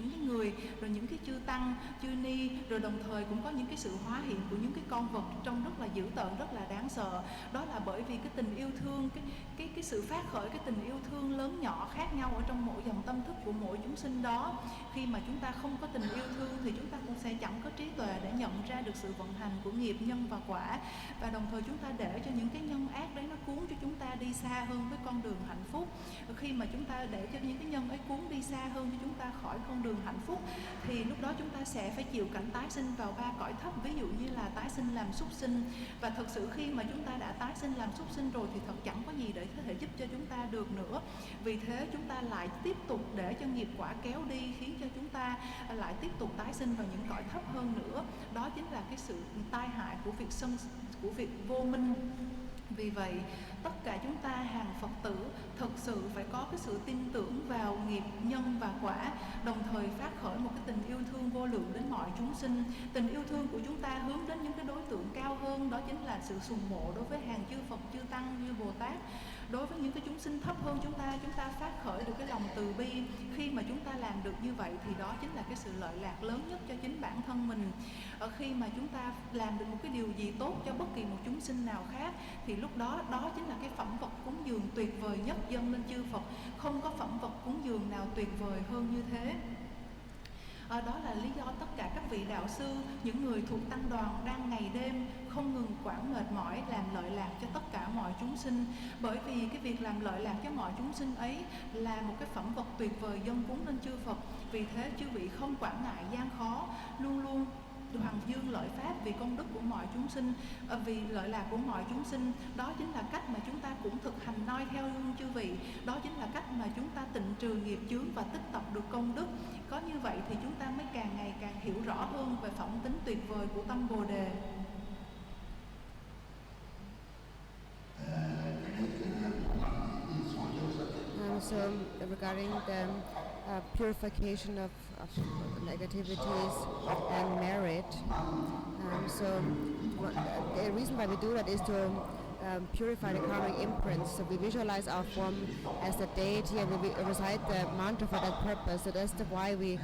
cái người, rồi những cái chư tăng, chư ni, rồi đồng thời cũng có những cái sự hóa hiện của những cái con vật trông rất là dữ tợn, rất là đáng sợ. Đó là bởi vì cái tình yêu thương, cái sự phát khởi cái tình yêu thương lớn nhỏ khác nhau ở trong mỗi dòng tâm thức của mỗi chúng sinh đó. Khi mà chúng ta không có tình yêu thương thì chúng ta cũng sẽ chẳng có trí tuệ để nhận ra được sự vận hành của nghiệp nhân và quả. Và đồng thời chúng ta để cho những cái nhân ác đấy nó cuốn cho chúng ta đi xa hơn với con đường hạnh phúc. Khi mà chúng ta để cho những cái nhân ấy cuốn đi xa hơn cho chúng ta khỏi con đường hạnh phúc, thì lúc đó chúng ta sẽ phải chịu cảnh tái sinh vào 3 cõi thấp, ví dụ như là tái sinh làm súc sinh. Và thật sự khi mà chúng ta đã tái sinh làm súc sinh rồi thì thật chẳng có gì để có thể giúp cho chúng ta được nữa. Vì thế chúng ta lại tiếp tục để cho nghiệp quả kéo đi, khiến cho chúng ta lại tiếp tục tái sinh vào những cõi thấp hơn nữa. Đó chính là cái sự tai hại của việc vô minh. Vì vậy, tất cả chúng ta hàng Phật tử thực sự phải có cái sự tin tưởng vào nghiệp nhân và quả, đồng thời phát khởi một cái tình yêu thương vô lượng đến mọi chúng sinh. Tình yêu thương của chúng ta hướng đến những cái đối tượng cao hơn, đó chính là sự sùng mộ đối với hàng chư Phật, chư Tăng, như Bồ Tát. Đối với những cái chúng sinh thấp hơn chúng ta phát khởi được cái lòng từ bi. Khi mà chúng ta làm được như vậy thì đó chính là cái sự lợi lạc lớn nhất cho chính bản thân mình. Khi mà chúng ta làm được một cái điều gì tốt cho bất kỳ một chúng sinh nào khác thì lúc đó chính là cái phẩm vật cúng dường tuyệt vời nhất dâng lên chư Phật. Không có phẩm vật cúng dường nào tuyệt vời hơn như thế. Đó là lý do tất cả các vị đạo sư, những người thuộc tăng đoàn đang ngày đêm không ngừng quản mệt mỏi làm lợi lạc cho tất cả mọi chúng sinh. Bởi vì cái việc làm lợi lạc cho mọi chúng sinh ấy là một cái phẩm vật tuyệt vời dâng cúng lên chư Phật. Vì thế chư vị không quản ngại gian khó, luôn luôn hoàng dương lợi pháp vì công đức của mọi chúng sinh, vì lợi lạc của mọi chúng sinh. Đó chính là cách mà chúng ta cũng thực hành noi theo gương chư vị. Đó chính là cách mà chúng ta tịnh trừ nghiệp chướng và tích tập được công đức. Có như vậy thì chúng ta mới càng ngày càng hiểu rõ hơn về phẩm tính tuyệt vời của tâm Bồ Đề. So regarding the purification of negativities and merit, the reason why we do that is to purify the karmic imprints. So we visualize our form as the deity and we recite the mantra for that purpose. So that's why we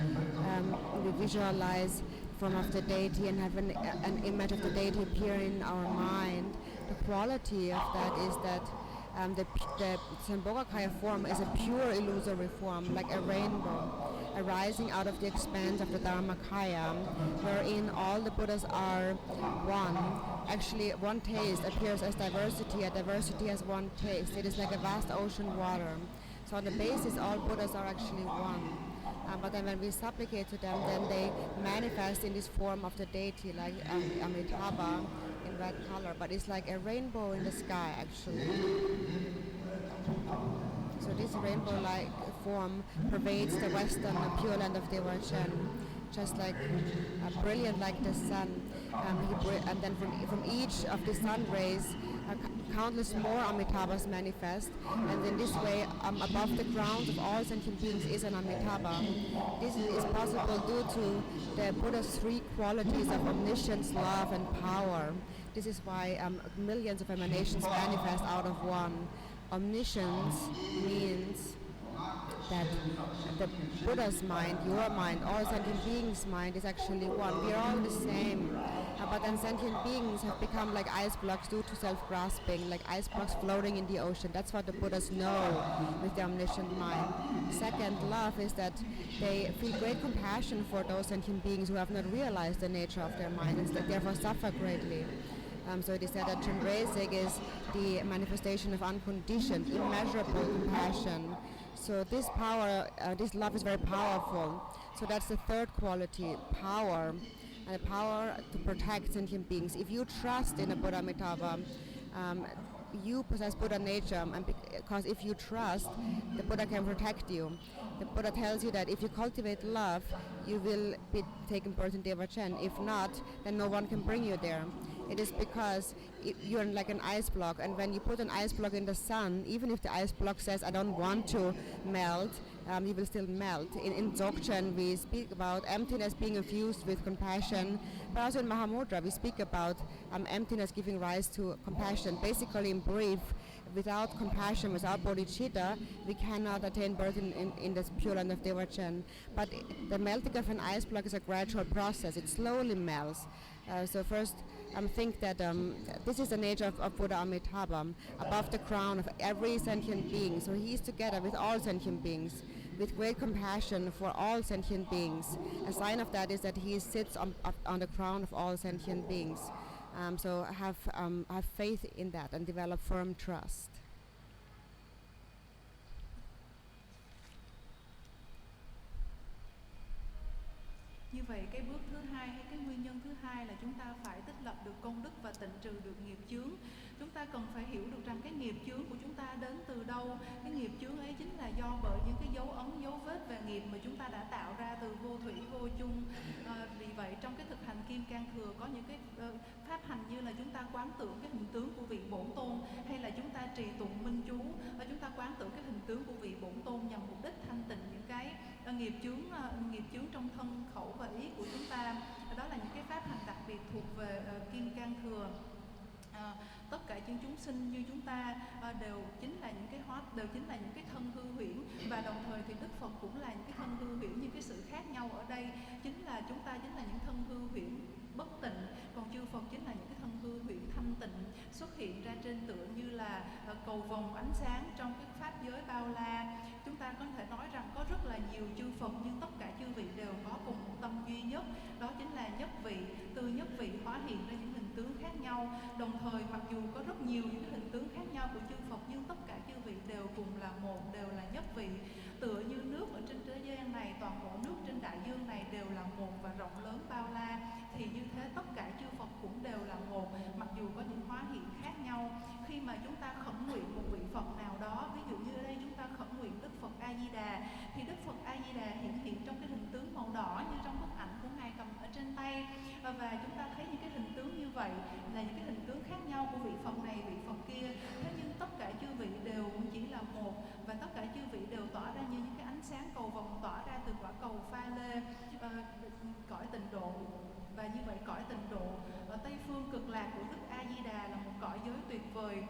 visualize form of the deity and have an image of the deity appear in our mind. The quality of that is that the Sambhogakaya form is a pure illusory form, like a rainbow, arising out of the expanse of the Dharmakaya, wherein all the Buddhas are one. Actually, one taste appears as diversity, a diversity as one taste. It is like a vast ocean water. So on the basis, all Buddhas are actually one. But then when we supplicate to them, then they manifest in this form of the deity, like Amitabha in red color. But it's like a rainbow in the sky, actually. So this rainbow-like form pervades the western pure land of Dewachen, just like brilliant like the sun. And then from each of the sun rays, countless more Amitabhas manifest, and in this way, above the ground of all sentient beings is an Amitabha. This is possible due to the Buddha's three qualities of omniscience, love, and power. This is why millions of emanations manifest out of one. Omniscience means that the Buddha's mind, your mind, all sentient beings' mind is actually one. We are all the same. But then sentient beings have become like ice blocks due to self-grasping, like ice blocks floating in the ocean. That's what the Buddhas know with the omniscient mind. Second, love is that they feel great compassion for those sentient beings who have not realized the nature of their mind and therefore suffer greatly. So it is said that Chandresik is the manifestation of unconditioned, immeasurable compassion. So this power, this love is very powerful. So that's the third quality, power. And the power to protect sentient beings. If you trust in a Buddha Amitabha, you possess Buddha nature, and because if you trust, the Buddha can protect you. The Buddha tells you that if you cultivate love, you will be taken birth in Dewachen. If not, then no one can bring you there. It is because you're like an ice block, and when you put an ice block in the sun, even if the ice block says, I don't want to melt, you will still melt. In Dzogchen, we speak about emptiness being infused with compassion, but also in Mahamudra, we speak about emptiness giving rise to compassion. Basically, in brief, without compassion, without bodhicitta, we cannot attain birth in this pure land of Dewachen. But the melting of an ice block is a gradual process. It slowly melts. So first, think that this is the nature of Buddha Amitabha, above the crown of every sentient being. So he is together with all sentient beings, with great compassion for all sentient beings. A sign of that is that he sits on the crown of all sentient beings. So have faith in that and develop firm trust. vậy cái bước thứ hai hay cái nguyên nhân thứ hai là chúng ta phải tích lập được công đức và tịnh trừ được nghiệp chướng. Chúng ta cần phải hiểu được rằng cái nghiệp chướng của chúng ta đến từ đâu. Cái nghiệp chướng ấy chính là do bởi những cái dấu ấn, dấu vết về nghiệp mà chúng ta đã tạo ra từ vô thủy vô chung. Vì vậy trong cái thực hành Kim Cang Thừa có những cái pháp hành như là chúng ta quán tưởng cái hình tướng của vị Bổn Tôn, hay là chúng ta trì tụng minh chú, chúng ta quán tưởng cái hình tướng của vị Bổn Tôn nhằm mục đích thanh tịnh những cái nghiệp chướng trong thân khẩu và ý của chúng ta. Đó là những cái pháp hành đặc biệt thuộc về Kim Cang Thừa. Tất cả những chúng sinh như chúng ta đều chính là những cái thân hư huyễn, và đồng thời thì Đức Phật cũng là những cái thân hư huyễn. Nhưng cái sự khác nhau ở đây chính là chúng ta chính là những thân hư huyễn bất tịnh, còn chư Phật chính là những cái thân hư huyễn thanh tịnh, xuất hiện ra trên tựa như là cầu vồng ánh sáng trong cái pháp giới bao la. Chúng ta có thể nói rằng có rất là nhiều chư Phật, nhưng tất cả chư vị đều có cùng một tâm duy nhất, đó chính là nhất vị. Từ nhất vị hóa hiện ra những hình tướng khác nhau. Đồng thời mặc dù có rất nhiều những cái hình tướng khác nhau của chư Phật, nhưng tất cả chư vị đều cùng là một, đều là nhất vị. Tựa như nước ở trên thế gian này, toàn bộ nước trên đại dương này đều là một và rộng lớn bao la, thì như thế tất cả chư Phật cũng đều là một, mặc dù có những hóa hiện khác nhau. Khi mà chúng ta khẩn nguyện một vị Phật nào đó, ví dụ như ở đây chúng ta khẩn nguyện Đức Phật A Di Đà, thì Đức Phật A Di Đà hiện trong cái hình tướng màu đỏ như trong bức ảnh của ngài cầm ở trên tay, và chúng ta thấy những cái hình tướng như vậy là những cái hình tướng khác nhau của vị Phật này, vị Phật kia. Thế nhưng tất cả chư vị đều chỉ là một, và tất cả chư vị đều tỏa ra như những cái ánh sáng cầu vồng tỏa ra từ quả cầu pha lê, cõi tịnh độ. Và như vậy cõi tịnh độ ở Tây phương cực lạc của Đức A Di Đà là một cõi giới tuyệt vời,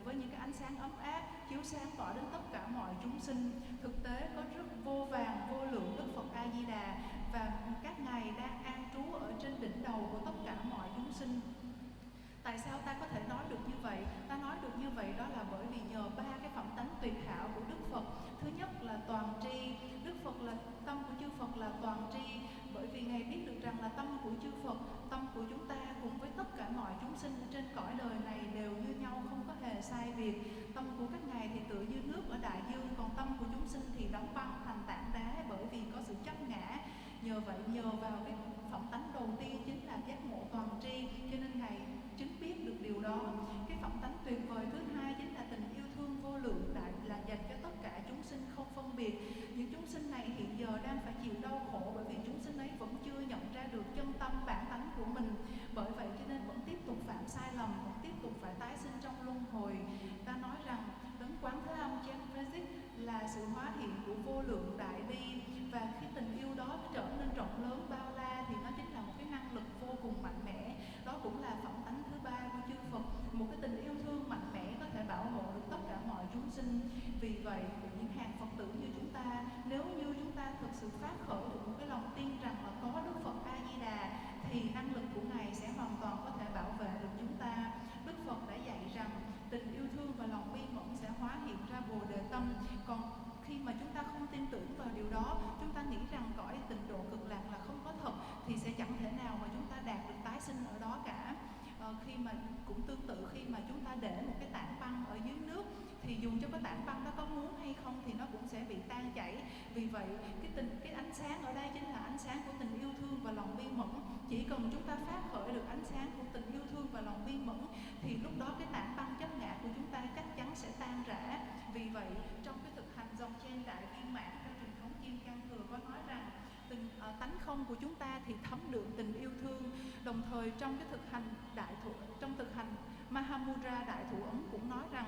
với những cái ánh sáng ấm áp chiếu sáng tỏa đến tất cả mọi chúng sinh. Thực tế có rất vô vàn vô lượng Đức Phật A Di Đà, và các ngài đang an trú ở trên đỉnh đầu của tất cả mọi chúng sinh. Tại sao ta có thể nói được như vậy? Ta nói được như vậy đó là bởi vì nhờ ba cái phẩm tánh tuyệt hảo của Đức Phật. Thứ nhất là toàn tri. Đức Phật là tâm của chư Phật là toàn tri, bởi vì ngài biết được rằng là tâm của chư Phật, tâm của chúng ta cùng với tất cả mọi chúng sinh trên cõi đời này đều như nhau, không có hề sai biệt. Tâm của các ngài thì tựa như nước ở đại dương, còn tâm của chúng sinh thì đóng băng thành tảng đá, bởi vì có sự chấp ngã. Nhờ vậy, nhờ vào cái phẩm tánh đầu tiên chính là giác ngộ toàn tri, cho nên ngài chính biết được điều đó. Cái phẩm tánh tuyệt vời thứ hai chính là tình yêu thương vô lượng đại, là dành cho tất cả chúng sinh không phân biệt. Những chúng sinh này hiện giờ đang phải chịu đau khổ, bởi vì chúng sinh ấy vẫn chưa nhận ra được chân tâm bản tánh của mình. Bởi vậy cho nên vẫn tiếp tục phạm sai lầm, vẫn tiếp tục phải tái sinh trong luân hồi. Ta nói rằng đấng quán thế âm Chenrezit là sự hóa hiện của vô lượng đại bi, và khi tình yêu đó trở nên rộng lớn bao la thì nó chính là một cái năng lực vô cùng mạnh mẽ. Đó cũng là phẩm tánh thứ ba của chư Phật, một cái tình yêu thương mạnh mẽ có thể bảo hộ được tất cả mọi chúng sinh. Vì vậy những hàng Phật tử như chúng ta, nếu như chúng ta thực sự phát khởi được một cái lòng tin rằng là có Đức Phật A Di Đà, thì năng lực của ngài sẽ hoàn toàn có thể bảo vệ được chúng ta. Đức Phật đã dạy rằng tình yêu thương và lòng bi mẫn sẽ hóa hiện ra Bồ Đề tâm. Còn khi mà chúng ta không tin tưởng vào điều đó, chúng ta nghĩ rằng cõi tịnh độ cực lạc là không có thật, thì sẽ chẳng thể nào mà chúng ta đạt được tái sinh ở đó cả. Khi mà cũng tương tự, khi mà chúng ta để một cái tảng băng ở dưới nước, thì dù cho cái tảng băng đó có muốn hay không thì nó cũng sẽ bị tan chảy. Vì vậy cái ánh sáng ở đây chính là ánh sáng của tình yêu thương và lòng bi mẫn. Chỉ cần chúng ta phát khởi được ánh sáng của tình yêu thương và lòng bi mẫn, thì lúc đó cái tảng băng chấp ngã của chúng ta chắc chắn sẽ tan rã. Vì vậy trong cái thực hành dòng trên đại viên mãn trong truyền thống Kim Cang Thừa có nói rằng tánh không của chúng ta thì thấm đượm tình yêu thương. Đồng thời trong cái trong thực hành Mahamudra đại thủ ấn cũng nói rằng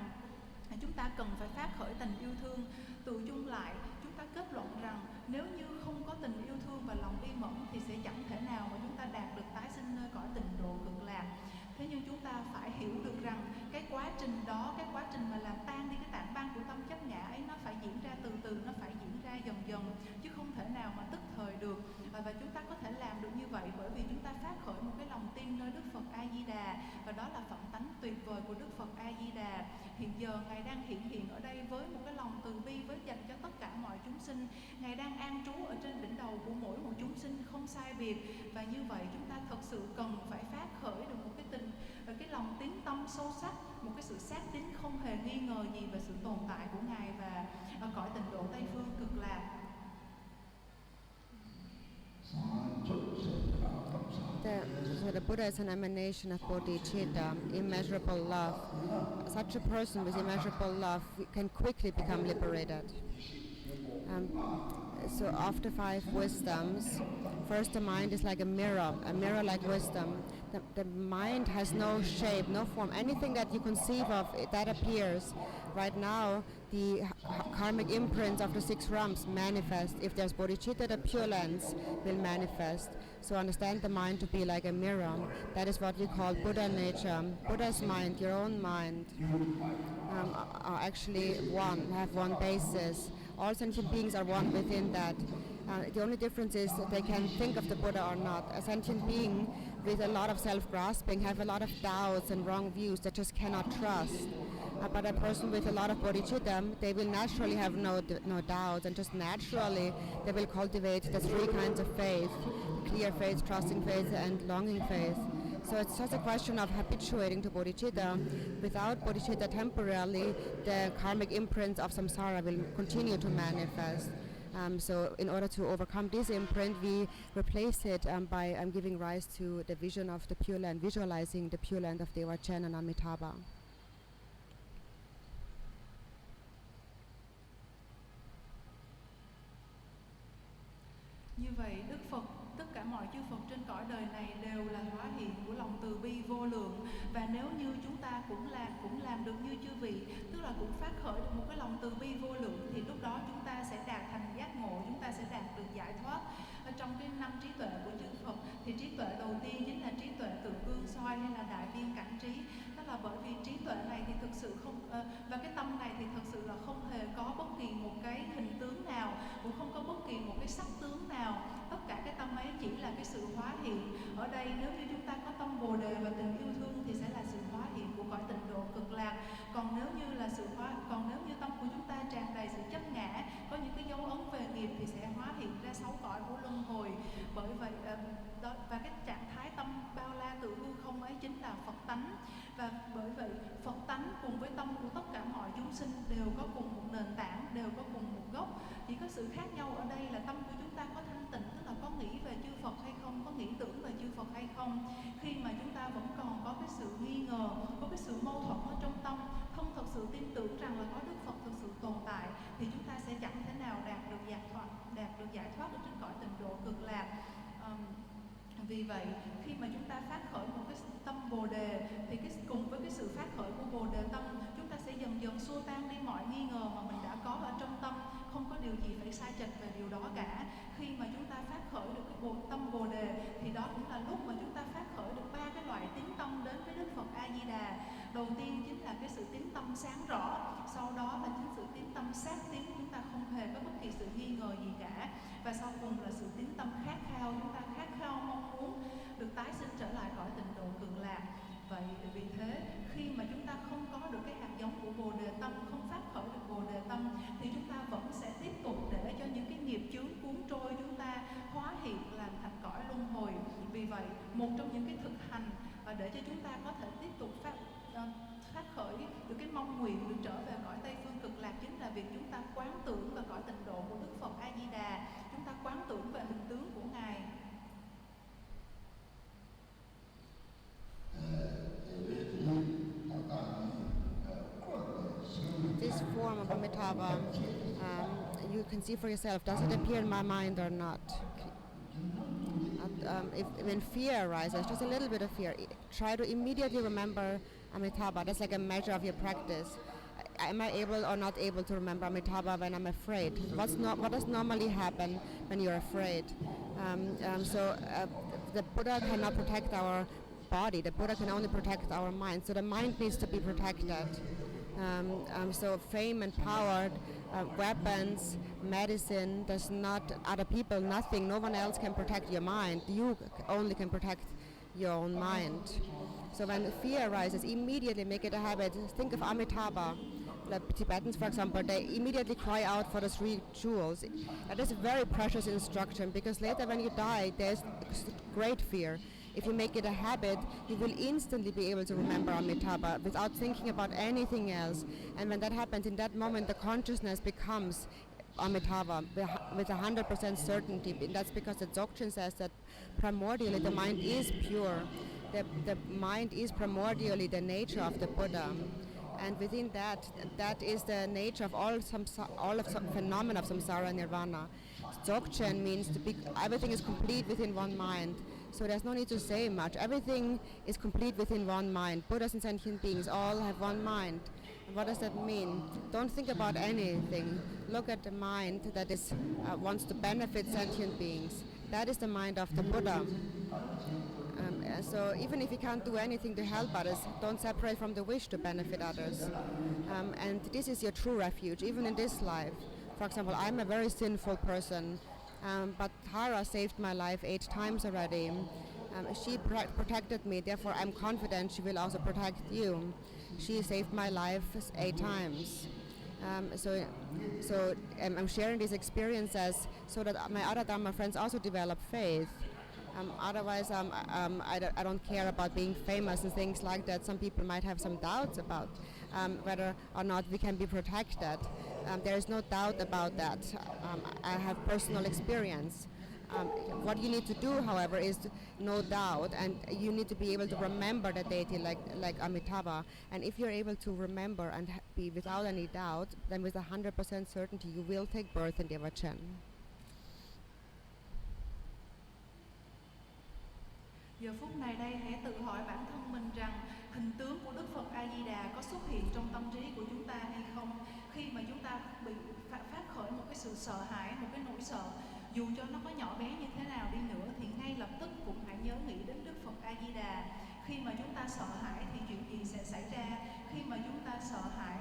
chúng ta cần phải phát khởi tình yêu thương. Tự chung lại, chúng ta kết luận rằng nếu như không có tình yêu thương và lòng bi mẫn thì sẽ chẳng thể nào mà chúng ta đạt được tái sinh nơi cõi tịnh độ cực lạc. Thế nhưng chúng ta phải hiểu được rằng cái quá trình đó, cái quá trình mà làm tan đi cái tảng băng của tâm chấp ngã ấy, nó phải diễn ra từ từ, nó phải diễn ra dần dần, chứ không thể nào mà tức thời được. Và chúng ta có thể làm được như vậy bởi vì chúng ta phát khởi một cái lòng tin nơi Đức Phật A Di Đà, và đó là phẩm tánh tuyệt vời của Đức Phật A Di Đà. Hiện giờ ngài đang hiện ở đây với một cái lòng từ bi với dành cho tất cả mọi chúng sinh. Ngài đang an trú ở trên đỉnh đầu của mỗi một chúng sinh không sai biệt, và như vậy chúng ta thật sự cần phải phát khởi được một cái lòng tín tâm sâu sắc, một cái sự xác tín không hề nghi ngờ gì về sự tồn tại của ngài và ở cõi tịnh độ Tây phương cực lạc. So the Buddha is an emanation of bodhicitta, immeasurable love. Such a person with immeasurable love can quickly become liberated. So after 5 wisdoms, first the mind is like a mirror like wisdom. The mind has no shape, no form. Anything that you conceive of, that appears. Right now, the karmic imprints of the 6 realms manifest. If there's bodhicitta, the pure lens will manifest. So understand the mind to be like a mirror. That is what we call Buddha nature. Buddha's mind, your own mind, are actually one, have one basis. All sentient beings are one within that. The only difference is that they can think of the Buddha or not. A sentient being with a lot of self-grasping have a lot of doubts and wrong views that just cannot trust. But a person with a lot of bodhicitta, they will naturally have no doubts, and just naturally they will cultivate the 3 kinds of faith: clear faith, trusting faith, and longing faith. So it's just a question of habituating to bodhicitta. Without bodhicitta, temporarily, the karmic imprints of samsara will continue to manifest. So in order to overcome this imprint, we replace it by giving rise to the vision of the Pure Land, visualizing the Pure Land of Dewachen and Amitabha. Như vậy Đức Phật, tất cả mọi chư Phật trên cõi đời này đều là hóa hiện của lòng từ bi vô lượng. Và nếu như chúng ta cũng làm được như chư vị, tức là cũng phát khởi được một cái lòng từ bi vô lượng, thì lúc đó chúng ta sẽ đạt thành giác ngộ, chúng ta sẽ đạt được giải thoát. Ở trong cái 5 trí tuệ của chư Phật thì trí tuệ đầu tiên chính là trí tuệ tự cương soi hay là đại biên cảnh trí. Đó là bởi vì trí tuệ này thì thực sự không và cái tâm này thì thực sự là không hề có bất kỳ một cái hình tướng nào, cũng không có bất kỳ một cái sắc tướng nào. Tất cả cái tâm ấy chỉ là cái sự hóa hiện. Ở đây nếu như chúng ta có tâm Bồ đề và tình yêu thương thì sẽ là sự hóa hiện của cõi tịnh độ cực lạc. Còn nếu như tâm của chúng ta tràn đầy sự chấp ngã, có những cái dấu ấn về nghiệp thì sẽ hóa hiện ra 6 cõi của luân hồi. Bởi vậy và cái trạng thái tâm bao la tự hư không ấy chính là Phật tánh. Và bởi vậy Phật tánh cùng với tâm của tất cả mọi chúng sinh đều có cùng một nền tảng, đều có cùng một gốc. Chỉ có sự khác nhau ở đây là tâm của chúng ta có thanh tịnh, tức là có nghĩ về chư Phật hay không, có nghĩ tưởng về chư Phật hay không. Khi mà chúng ta vẫn còn có cái sự nghi ngờ, có cái sự mâu thuẫn ở trong tâm, không thật sự tin tưởng rằng là có Đức Phật thực sự tồn tại, thì chúng ta sẽ chẳng thể nào đạt được giải thoát ở trên cõi tịnh độ cực lạc. Vì vậy, khi mà chúng ta phát khởi một cái tâm Bồ đề thì cùng với cái sự phát khởi của Bồ đề tâm, chúng ta sẽ dần dần xua tan đi mọi nghi ngờ mà mình đã có ở trong tâm, không có điều gì phải sai chệch về điều đó cả. Khi mà chúng ta phát khởi được cái tâm Bồ đề thì đó cũng là lúc mà chúng ta phát khởi được 3 cái loại tín tâm đến với Đức Phật A Di Đà. Đầu tiên chính là cái sự tín tâm sáng rõ, sau đó là chính sự tín tâm sát tín, chúng ta không hề có bất kỳ sự nghi ngờ gì cả. Và sau cùng là sự tín tâm khát khao, chúng ta khát khao mong muốn được tái sinh trở lại cõi tịnh độ cực lạc. Vậy vì thế, khi mà chúng ta không có được cái hạt giống của Bồ đề tâm, không phát khởi được Bồ đề tâm, thì chúng ta vẫn sẽ tiếp tục để cho những cái nghiệp chướng cuốn trôi chúng ta, hóa hiện làm thành cõi luân hồi. Vì vậy, một trong những cái thực hành để cho chúng ta có thể tiếp tục phát khởi được cái mong nguyện được trở về cõi Tây Phương cực lạc chính là việc chúng ta quán tưởng về cõi tịnh độ của Đức Phật A Di Đà, chúng ta quán tưởng về hình tướng của Ngài. This form of Amitabha, you can see for yourself, does it appear in my mind or not? When fear arises, just a little bit of fear, try to immediately remember Amitabha. That's like a measure of your practice. Am I able or not able to remember Amitabha when I'm afraid? What does normally happen when you're afraid? The Buddha cannot protect our body. The Buddha can only protect our mind. So the mind needs to be protected. So fame and power, weapons, medicine, there's not other people, nothing, no one else can protect your mind. You only can protect your own mind. So when fear arises, immediately make it a habit. Think of Amitabha. The Tibetans, for example, they immediately cry out for the 3 jewels. That is a very precious instruction, because later when you die, there's great fear. If you make it a habit, you will instantly be able to remember Amitabha without thinking about anything else. And when that happens, in that moment, the consciousness becomes Amitabha with 100% certainty. And that's because the Dzogchen says that primordially the mind is pure. The mind is primordially the nature of the Buddha. And within that is the nature of all of phenomena of samsara and nirvana. Dzogchen means everything is complete within one mind. So there's no need to say much. Everything is complete within one mind. Buddhas and sentient beings all have one mind. And what does that mean? Don't think about anything. Look at the mind that wants to benefit sentient beings. That is the mind of the Buddha. So even if you can't do anything to help others, don't separate from the wish to benefit others. And this is your true refuge, even in this life. For example, I'm a very sinful person, but Tara saved my life 8 times already. She protected me, therefore I'm confident she will also protect you. She saved my life 8 times. So I'm sharing these experiences so that my other Dharma friends also develop faith. Otherwise, I don't care about being famous and things like that. Some people might have some doubts about whether or not we can be protected. There is no doubt about that. I have personal experience. What you need to do, however, is no doubt, and you need to be able to remember the deity like Amitabha. And if you're able to remember and be without any doubt, then with 100% certainty you will take birth in Dewachen. Giờ phút này đây hãy tự hỏi bản thân mình rằng hình tướng của Đức Phật A Di Đà có xuất hiện trong tâm trí của chúng ta hay không? Khi mà chúng ta bị phát khởi một cái sự sợ hãi, một cái nỗi sợ, dù cho nó có nhỏ bé như thế nào đi nữa thì ngay lập tức cũng hãy nhớ nghĩ đến Đức Phật A Di Đà. Khi mà chúng ta sợ hãi thì chuyện gì sẽ xảy ra? Khi mà chúng ta sợ hãi,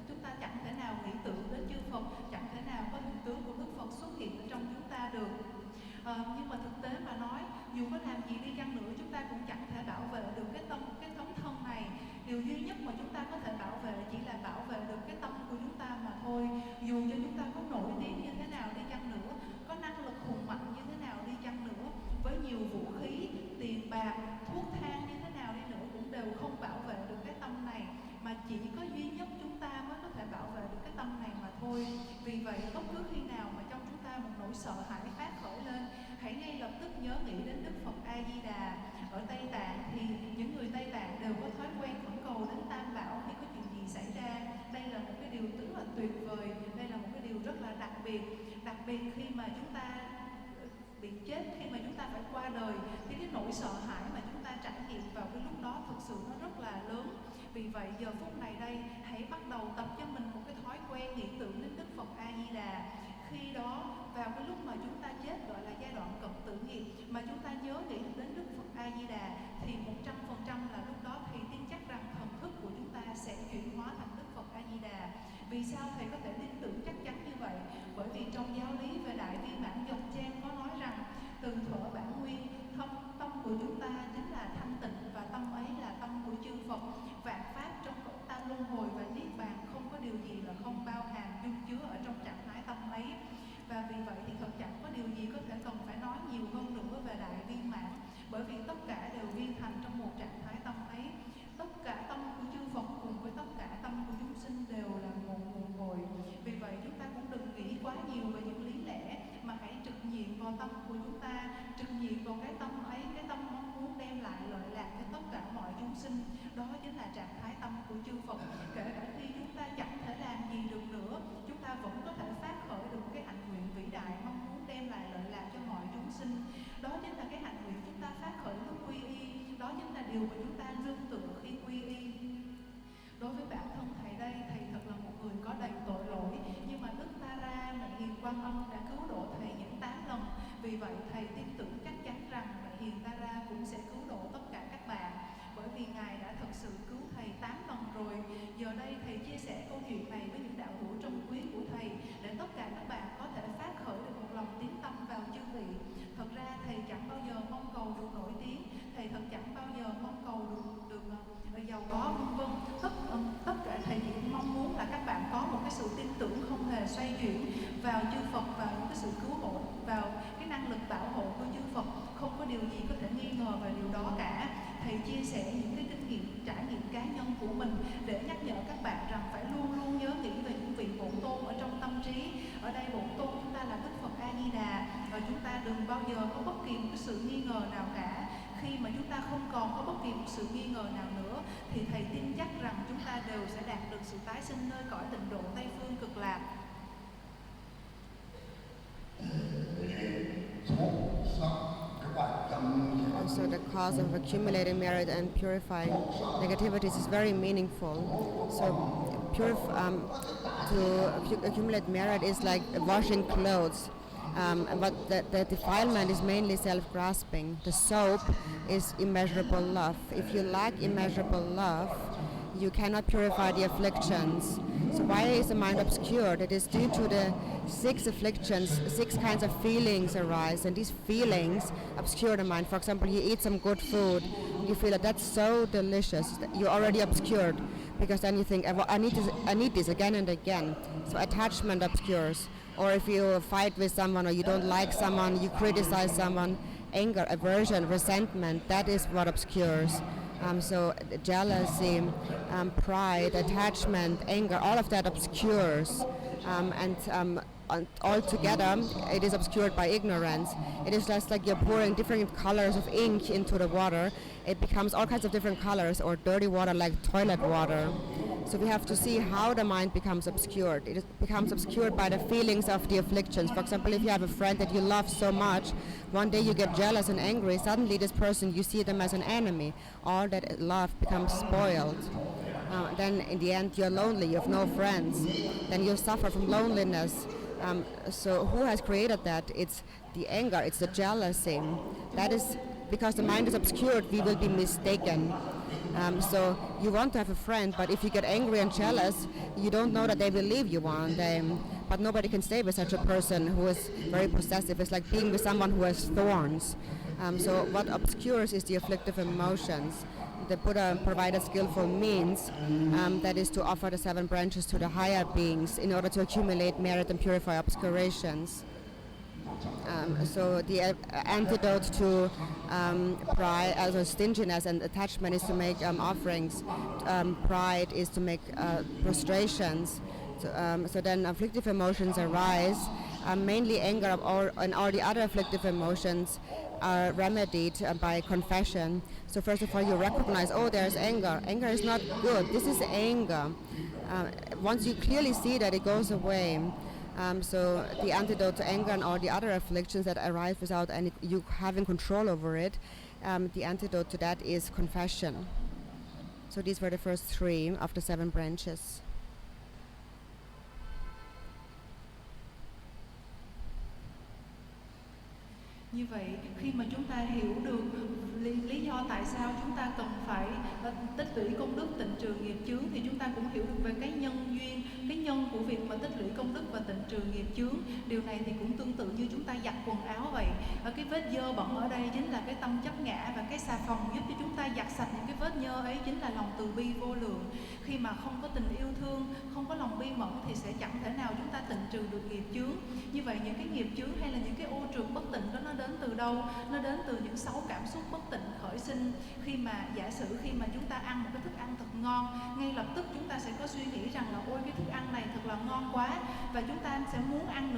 chúng ta chẳng thể nào nghĩ tưởng đến chư Phật, chẳng thể nào có hình tướng của Đức Phật xuất hiện ở trong chúng ta được. Nhưng mà thực tế mà nói, dù có làm gì đi chăng nữa, chúng ta cũng chẳng thể bảo vệ được cái tấm thân này. Điều duy nhất mà chúng ta có thể bảo vệ chỉ là bảo vệ được cái tâm của chúng ta mà thôi. Dù cho chúng ta có nổi tiếng như thế nào đi chăng nữa, có năng lực hùng mạnh như thế nào đi chăng nữa, với nhiều vũ khí, tiền bạc, thuốc thang như thế nào đi nữa cũng đều không bảo vệ được cái tâm này. Mà chỉ có duy nhất chúng ta mới có thể bảo vệ được cái tâm này mà thôi. Vì vậy, bất cứ khi nào mà trong chúng ta một nỗi sợ hãi phát khởi lên, hãy ngay lập tức nhớ nghĩ đến Đức Phật A Di Đà. Ở Tây Tạng thì những người Tây Tạng đều có thói quen khẩn cầu đến Tam Bảo khi có chuyện gì xảy ra. Đây là một cái điều rất là tuyệt vời, đây là một cái điều rất là đặc biệt khi mà chúng ta bị chết, khi mà chúng ta phải qua đời thì cái nỗi sợ hãi mà chúng ta trải nghiệm vào cái lúc đó thực sự nó rất là lớn. Vì vậy giờ phút này đây hãy bắt đầu tập cho mình một cái thói quen nghĩ tưởng đến Đức Phật A Di Đà. Khi đó vào cái lúc mà chúng ta chết gọi là giai đoạn cận tử nghiệp mà chúng ta nhớ nghĩ đến Đức Phật A Di Đà thì 100% là lúc đó thầy tin chắc rằng thần thức của chúng ta sẽ chuyển hóa thành Đức Phật A Di Đà. Vì sao thầy có thể tin tưởng chắc chắn như vậy? Bởi vì trong giáo lý về Đại Viên Mãn Dòng Trang có nói rằng từ thuở bản nguyên, tâm của chúng ta chính là thanh tịnh và tâm ấy là tâm của chư Phật. Vạn pháp trong cõi tam luân hồi và niết bàn không có điều gì là không bao hàm dung chứa ở trong trạng thái tâm ấy. Và vì vậy thì thật chẳng có điều gì có thể cần phải nói nhiều hơn nữa về Đại Viên Mãn, bởi vì tất cả đều viên thành trong một trạng thái tâm ấy. Tất cả tâm của chư Phật cùng với tất cả tâm của chúng sinh đều là một nguồn cội. Vì vậy chúng ta cũng đừng nghĩ quá nhiều về những lý lẽ, mà hãy trực diện vào tâm của chúng ta, trực diện vào cái tâm ấy, cái tâm mong muốn đem lại lợi lạc cho tất cả mọi chúng sinh. Đó chính là trạng thái tâm của chư Phật. Kể cả khi chúng ta chẳng thể làm gì được nữa, chúng ta vẫn có thể phát khởi được cái hạnh nguyện vĩ đại mong muốn đem lại lợi lạc cho mọi chúng sinh. Đó chính là cái hạnh nguyện chúng ta phát khởi lúc quy y. Đó chính là điều mà chúng ta nương tựa khi quy y. Đối với bản thân thầy đây, thầy thật là một người có đầy tội lỗi, nhưng mà Đức Tara, Mẹ Hiền Quan Âm đã cứu độ thầy những 8 lần. Vì vậy thầy tin tưởng chắc chắn rằng Mẹ Hiền Tara cũng sẽ cứu độ tất cả các bạn, bởi vì Ngài đã thật sự cứu thầy 8 lần rồi. Giờ đây thầy chia sẻ câu chuyện này với những đạo hữu trong quý của thầy, để tất cả các bạn có thể phát khởi được một lòng tín tâm vào chư vị. Thật ra thầy chẳng bao giờ mong cầu được nổi tiếng, thầy thật chẳng bao giờ mong cầu được giàu có vân vân. Tất cả thầy chỉ mong muốn là các bạn có một cái sự tin tưởng không hề xoay chuyển vào chư Phật, vào những cái sự cứu hộ, vào cái năng lực bảo hộ của chư Phật. Không có điều gì có thể nghi ngờ về điều đó cả. Thầy chia sẻ những cái kinh nghiệm, trải nghiệm cá nhân của mình để nhắc nhở các bạn rằng phải luôn luôn nhớ nghĩ về những vị bổn tôn ở trong tâm trí. Ở đây bổn tôn chúng ta là Đức Phật A Di Đà, và chúng ta đừng bao giờ có bất kỳ một cái sự nghi ngờ nào cả. Khi mà chúng ta không còn có bất kỳ một sự nghi ngờ nào nữa thì thầy tin chắc rằng chúng ta đều sẽ đạt được sự tái sinh nơi cõi tịnh độ Tây phương cực lạc. Also, the cause of accumulating merit and purifying negativities is very meaningful. So, to accumulate merit is like washing clothes. But the defilement is mainly self-grasping. The soap is immeasurable love. If you lack immeasurable love, you cannot purify the afflictions. So why is the mind obscured? It is due to the 6 afflictions, 6 kinds of feelings arise, and these feelings obscure the mind. For example, you eat some good food, and you feel that that's so delicious, that you're already obscured, because then you think, I need this again and again. So attachment obscures. Or if you fight with someone or you don't like someone, you criticize someone, anger, aversion, resentment, that is what obscures. So jealousy, pride, attachment, anger, all of that obscures. All together, it is obscured by ignorance. It is just like you're pouring different colors of ink into the water. It becomes all kinds of different colors, or dirty water like toilet water. So we have to see how the mind becomes obscured. It becomes obscured by the feelings of the afflictions. For example, if you have a friend that you love so much, one day you get jealous and angry, suddenly this person, you see them as an enemy. All that love becomes spoiled. Then in the end you're lonely, you have no friends. Then you suffer from loneliness. So who has created that? It's the anger, it's the jealousy. That is because the mind is obscured, we will be mistaken. So you want to have a friend, but if you get angry and jealous, you don't know that they will leave you one day. But nobody can stay with such a person who is very possessive. It's like being with someone who has thorns. So what obscures is the afflictive emotions. The Buddha provided skillful means, that is to offer the 7 branches to the higher beings in order to accumulate merit and purify obscurations. So the antidote to pride, also stinginess and attachment, is to make offerings. Pride is to make prostrations. So then afflictive emotions arise. Mainly anger and all the other afflictive emotions are remedied by confession. So first of all, you recognize, oh, there's anger. Anger is not good. This is anger. Once you clearly see that, it goes away. So the antidote to anger and all the other afflictions that arise without you having control over it, the antidote to that is confession. So these were the first 3 of the 7 branches. Như vậy, khi mà chúng ta hiểu được lý do tại sao chúng ta cần phải tích lũy công đức, tịnh trừ nghiệp chướng, thì chúng ta cũng hiểu được về cái nhân duyên, cái nhân của việc mà tích lũy công đức và tịnh trừ nghiệp chướng. Điều này thì cũng tương tự như chúng ta giặt quần áo vậy. Cái vết dơ bẩn ở đây chính là cái tâm chấp ngã, và cái xà phòng giúp cho chúng ta giặt sạch những cái vết nhơ ấy chính là lòng từ bi vô lượng. Khi mà không có tình yêu thương, không có lòng bi mẫn thì sẽ chẳng thể nào chúng ta tịnh trừ được nghiệp chướng. Như vậy những cái nghiệp chướng hay là những cái ô trượt bất tịnh đó nó đến từ đâu? Nó đến từ những 6 cảm xúc bất tịnh khởi sinh. Khi mà giả sử khi mà chúng ta ăn một cái thức ăn thật ngon, ngay lập tức chúng ta sẽ có suy nghĩ rằng là ôi cái thức ăn này thật là ngon quá, và chúng ta sẽ muốn ăn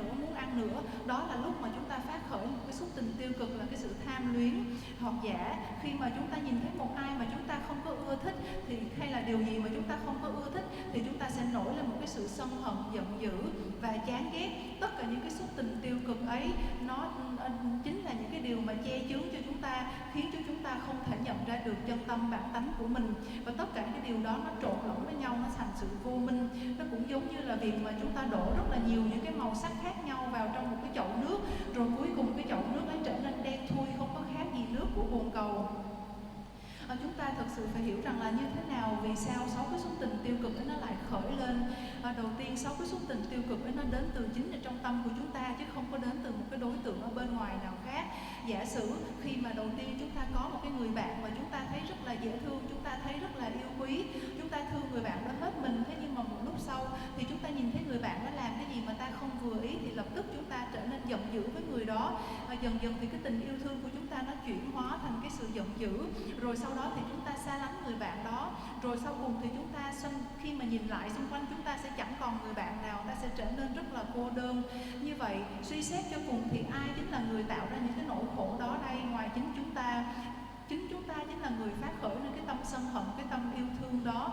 nữa. Đó là lúc mà chúng ta phát khởi một cái xúc tình tiêu cực, là cái sự tham luyến. Hoặc giả khi mà chúng ta nhìn thấy một ai mà chúng ta không có ưa thích, thì hay là điều gì mà chúng ta không có ưa thích, thì chúng ta sẽ nổi lên một cái sự sân hận, giận dữ và chán ghét. Tất cả những cái xúc tình tiêu cực ấy nó chính là những cái điều mà che chướng cho chúng ta, khiến cho chúng ta không thể nhận ra được chân tâm bản tánh của mình. Và tất cả cái điều đó nó trộn lẫn với nhau, nó thành sự vô minh. Nó cũng giống như là việc mà chúng ta đổ rất là nhiều những cái màu sắc khác nhau vào trong một cái chậu nước, rồi cuối cùng cái chậu nước ấy trở nên đen thui, không có khác gì nước của bồn cầu. Chúng ta thật sự phải hiểu rằng là như thế nào, vì sao 6 cái xúc tình tiêu cực ấy nó lại khởi lên. Đầu tiên 6 cái xúc tình tiêu cực ấy nó đến từ chính ở trong tâm của chúng ta, chứ không có đến từ một cái đối tượng ở bên ngoài nào khác. Giả sử khi mà đầu tiên chúng ta có một cái người bạn mà chúng ta thấy rất là dễ thương, chúng ta thấy rất là yêu quý, chúng ta thương người bạn đó hết mình, thế nhưng mà một lúc sau thì chúng ta nhìn thấy người bạn đó làm cái gì mà ta không vừa ý, thì lập tức chúng ta trở nên giận dữ với người đó. Dần dần thì cái tình yêu thương của chúng ta nó chuyển hóa thành cái sự giận giận dữ, rồi sau đó thì chúng ta xa lánh người bạn đó, rồi sau cùng thì chúng ta khi mà nhìn lại xung quanh chúng ta sẽ chẳng còn người bạn nào, ta sẽ trở nên rất là cô đơn. Như vậy suy xét cho cùng thì ai chính là người tạo ra những cái nỗi khổ đó đây, ngoài chính chúng ta. Chính chúng ta chính là người phát khởi nên cái tâm sân hận, cái tâm yêu thương đó.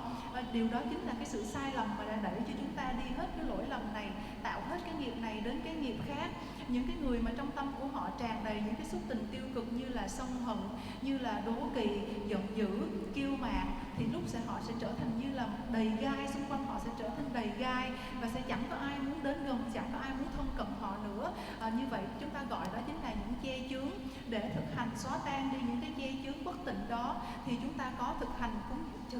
Điều đó chính là cái sự sai lầm mà đã đẩy cho chúng ta đi hết cái lỗi lầm này, tạo hết cái nghiệp này đến cái nghiệp khác. Những cái người mà trong tâm của họ tràn đầy những cái xúc tình tiêu cực như là sân hận, như là đố kỵ, giận dữ, kiêu mạn, thì lúc họ sẽ trở thành như là đầy gai, xung quanh họ sẽ trở thành đầy gai và sẽ chẳng có ai muốn đến gần, chẳng có ai muốn thân cận họ nữa. Như vậy chúng ta gọi đó chính là những che chướng. Để thực hành xóa tan đi những cái che chướng bất tịnh đó thì chúng ta có thực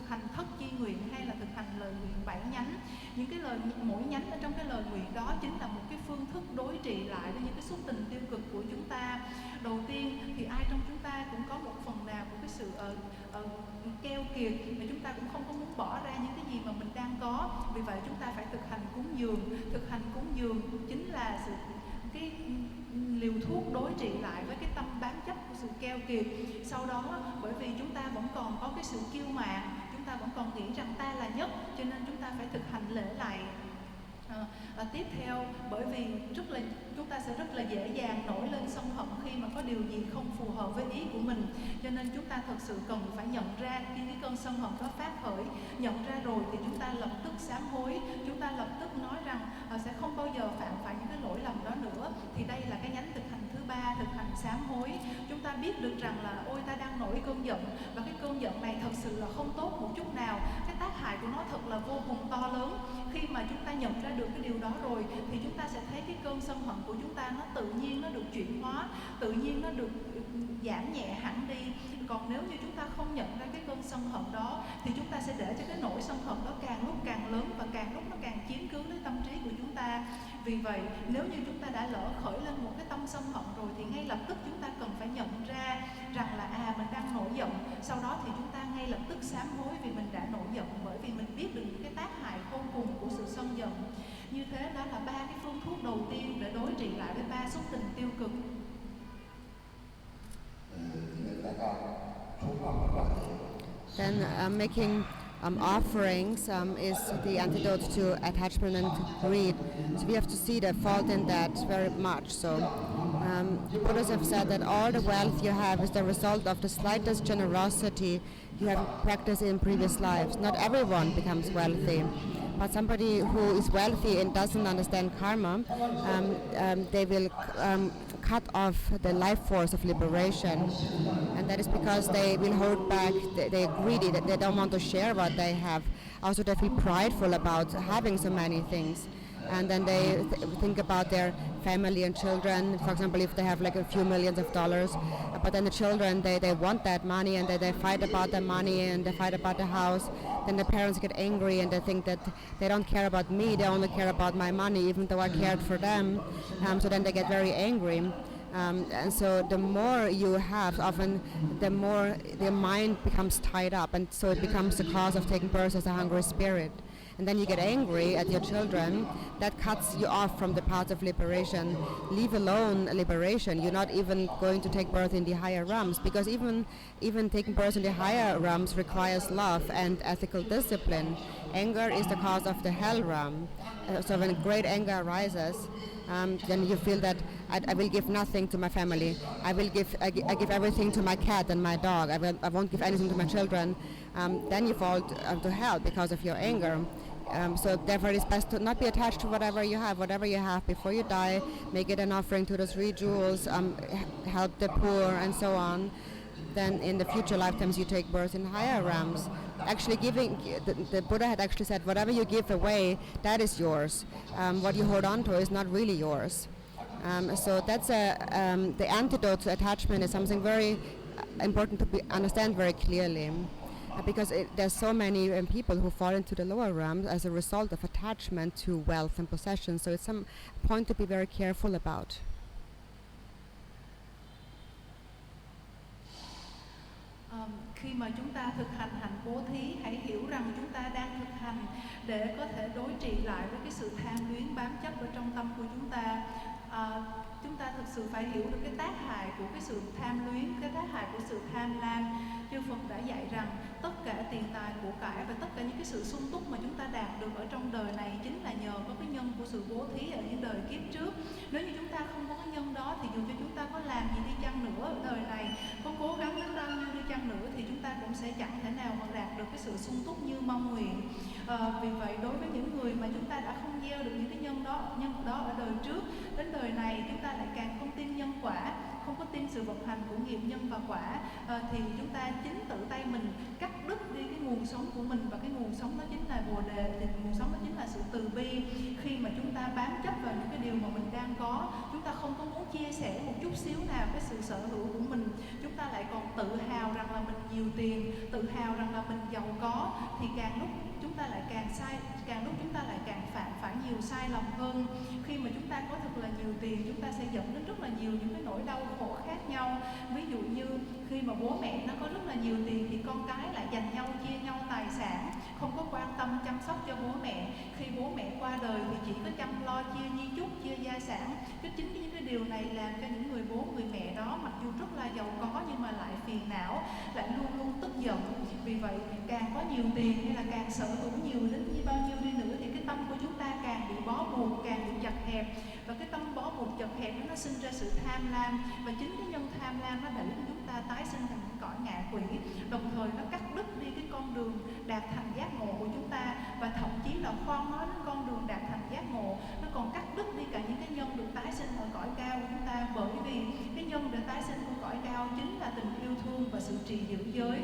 hành thất chi nguyện hay là thực hành lời nguyện 7 nhánh. Những cái mỗi nhánh ở trong cái lời nguyện đó chính là một cái phương thức đối trị lại với những cái xúc tình tiêu cực của chúng ta. Đầu tiên thì ai trong chúng ta cũng có một phần nào của cái sự keo kiệt, mà chúng ta cũng không có muốn bỏ ra những cái gì mà mình đang có. Vì vậy chúng ta phải thực hành cúng dường. Thực hành cúng dường chính là cái liều thuốc đối trị lại với cái tâm bám chấp của sự keo kiệt. Sau đó bởi vì chúng ta vẫn còn có cái sự kiêu mạn, chúng ta vẫn còn nghĩ rằng ta là nhất, cho nên chúng ta phải thực hành lễ lạy. Tiếp theo, bởi vì chúng ta sẽ rất là dễ dàng nổi lên sân hận khi mà có điều gì không phù hợp với ý của mình, cho nên chúng ta thật sự cần phải nhận ra khi cái cơn sân hận đó phát khởi. Nhận ra rồi thì chúng ta lập tức sám hối, chúng ta lập tức nói rằng sẽ không bao giờ phạm phải những cái lỗi lầm đó nữa. Thì đây là cái nhánh thực hành thứ ba, thực hành sám hối. Chúng ta biết được rằng là ôi ta đang nổi cơn giận, và cái cơn giận này thật sự là không tốt một chút nào, cái tác hại của nó thật là vô cùng to lớn. Khi mà chúng ta nhận ra được cái điều đó rồi thì chúng ta sẽ thấy cái cơn sân hận của chúng ta nó tự nhiên nó được chuyển hóa, tự nhiên nó được giảm nhẹ hẳn đi. Còn nếu như chúng ta không nhận ra cái cơn sân hận đó thì chúng ta sẽ để cho cái nỗi sân hận đó càng lúc càng lớn và càng lúc nó càng chiếm cứ lấy tâm trí của chúng ta. Vì vậy nếu như chúng ta đã lỡ khởi lên một cái tâm sân hận rồi thì ngay lập tức chúng ta cần phải nhận ra rằng là mình đang nổi giận. Sau đó thì chúng ta ngay lập tức sám hối vì mình đã nổi giận, bởi vì mình biết được những cái tác hại khôn cùng của sự sân giận. Như thế đó là 3 cái phương thuốc đầu tiên để đối trị lại với 3 xúc tình tiêu cực. Then making offerings is the antidote to attachment and greed. So we have to see the fault in that very much. So Buddhists have said that all the wealth you have is the result of the slightest generosity you have practiced in previous lives. Not everyone becomes wealthy, but somebody who is wealthy and doesn't understand karma, they will cut off the life force of liberation, and that is because they will hold back, they're greedy, that they don't want to share what they have. Also they feel prideful about having so many things, and then they think about their family and children. For example, if they have like a few millions of dollars, but then the children, they want that money, and they fight about the money, and they fight about the house. Then the parents get angry and they think that they don't care about me, they only care about my money, even though I cared for them. So then they get very angry. And so the more you have, often the more their mind becomes tied up, and so it becomes the cause of taking birth as a hungry spirit. And then you get angry at your children, that cuts you off from the path of liberation. Leave alone liberation. You're not even going to take birth in the higher realms, because even taking birth in the higher realms requires love and ethical discipline. Anger is the cause of the hell realm. So when great anger arises, then you feel that I will give nothing to my family. I give everything to my cat and my dog. I won't give anything to my children. Then you fall to hell because of your anger. So therefore it's best to not be attached to whatever you have before you die. Make it an offering to the 3 jewels, help the poor and so on. Then in the future lifetimes you take birth in higher realms. Actually giving, the Buddha had actually said, whatever you give away, that is yours. What you hold on to is not really yours. So that's the antidote to attachment is something very important to understand very clearly. Because there's so many people who fall into the lower realms as a result of attachment to wealth and possessions. So it's some point to be very careful about. Khi mà chúng ta thực hành hạnh bố thí, hãy hiểu rằng chúng ta đang thực hành để có thể đối trị lại với cái sự tham luyến bám chấp ở trong tâm của chúng ta. chúng ta thực sự phải hiểu được cái tác hại của cái sự tham luyến, cái tác hại của sự tham lam. Chư Phật đã dạy rằng tất cả tiền tài của cải và tất cả những cái sự sung túc mà chúng ta đạt được ở trong đời này chính là nhờ có cái nhân của sự bố thí ở những đời kiếp trước. Nếu như chúng ta không có cái nhân đó thì dù cho chúng ta có làm gì đi chăng nữa ở đời này, có cố gắng đến bao nhiêu đi chăng nữa thì chúng ta cũng sẽ chẳng thể nào mà đạt được cái sự sung túc như mong nguyện. Vì vậy đối với những người mà chúng ta đã không gieo được những cái nhân đó ở đời trước, đến đời này chúng ta lại càng không tin nhân quả, không có tin sự vận hành của nghiệp nhân và quả, thì chúng ta chính tự tay mình cắt đứt đi cái nguồn sống của mình, và cái nguồn sống đó chính là Bồ Đề, thì nguồn sống đó chính là sự từ bi. Khi mà chúng ta bám chấp vào những cái điều mà mình đang có, chúng ta không có muốn chia sẻ một chút xíu nào cái sự sở hữu của mình, chúng ta lại còn tự hào rằng là mình nhiều tiền, tự hào rằng là mình giàu có, thì càng lúc chúng ta lại càng sai, càng lúc chúng ta lại càng phạm phải nhiều sai lầm hơn. Khi mà chúng ta có thật là nhiều tiền, chúng ta sẽ dẫn đến rất là nhiều những cái nỗi đau khổ khác nhau. Ví dụ như khi mà bố mẹ nó có rất là nhiều tiền thì con cái lại giành nhau, chia nhau tài sản, không có quan tâm chăm sóc cho bố mẹ. Khi bố mẹ qua đời thì chỉ có chăm lo chia di chúc, chia gia sản. Chính những cái điều này làm cho những người bố, người mẹ đó mặc dù rất là giàu có nhưng mà lại phiền não, lại luôn luôn tức giận. Vì vậy càng có nhiều tiền hay là càng sở hữu nhiều đến như bao nhiêu đi nữa thì cái tâm của chúng ta càng bị bó buộc, càng bị chật hẹp. Và cái tâm bó buộc chật hẹp nó sinh ra sự tham lam, và chính cái nhân tham lam nó đẩy chúng ta tái sinh thành những cõi ngạ quỷ, đồng thời nó cắt đứt đi cái con đường đạt thành giác ngộ của chúng ta. Và thậm chí là khoan nói đến con đường đạt thành giác ngộ, nó còn cắt đứt đi cả những cái nhân được tái sinh ở cõi cao của chúng ta, bởi vì cái nhân để tái sinh của cõi cao chính là tình yêu thương và sự trì giữ giới.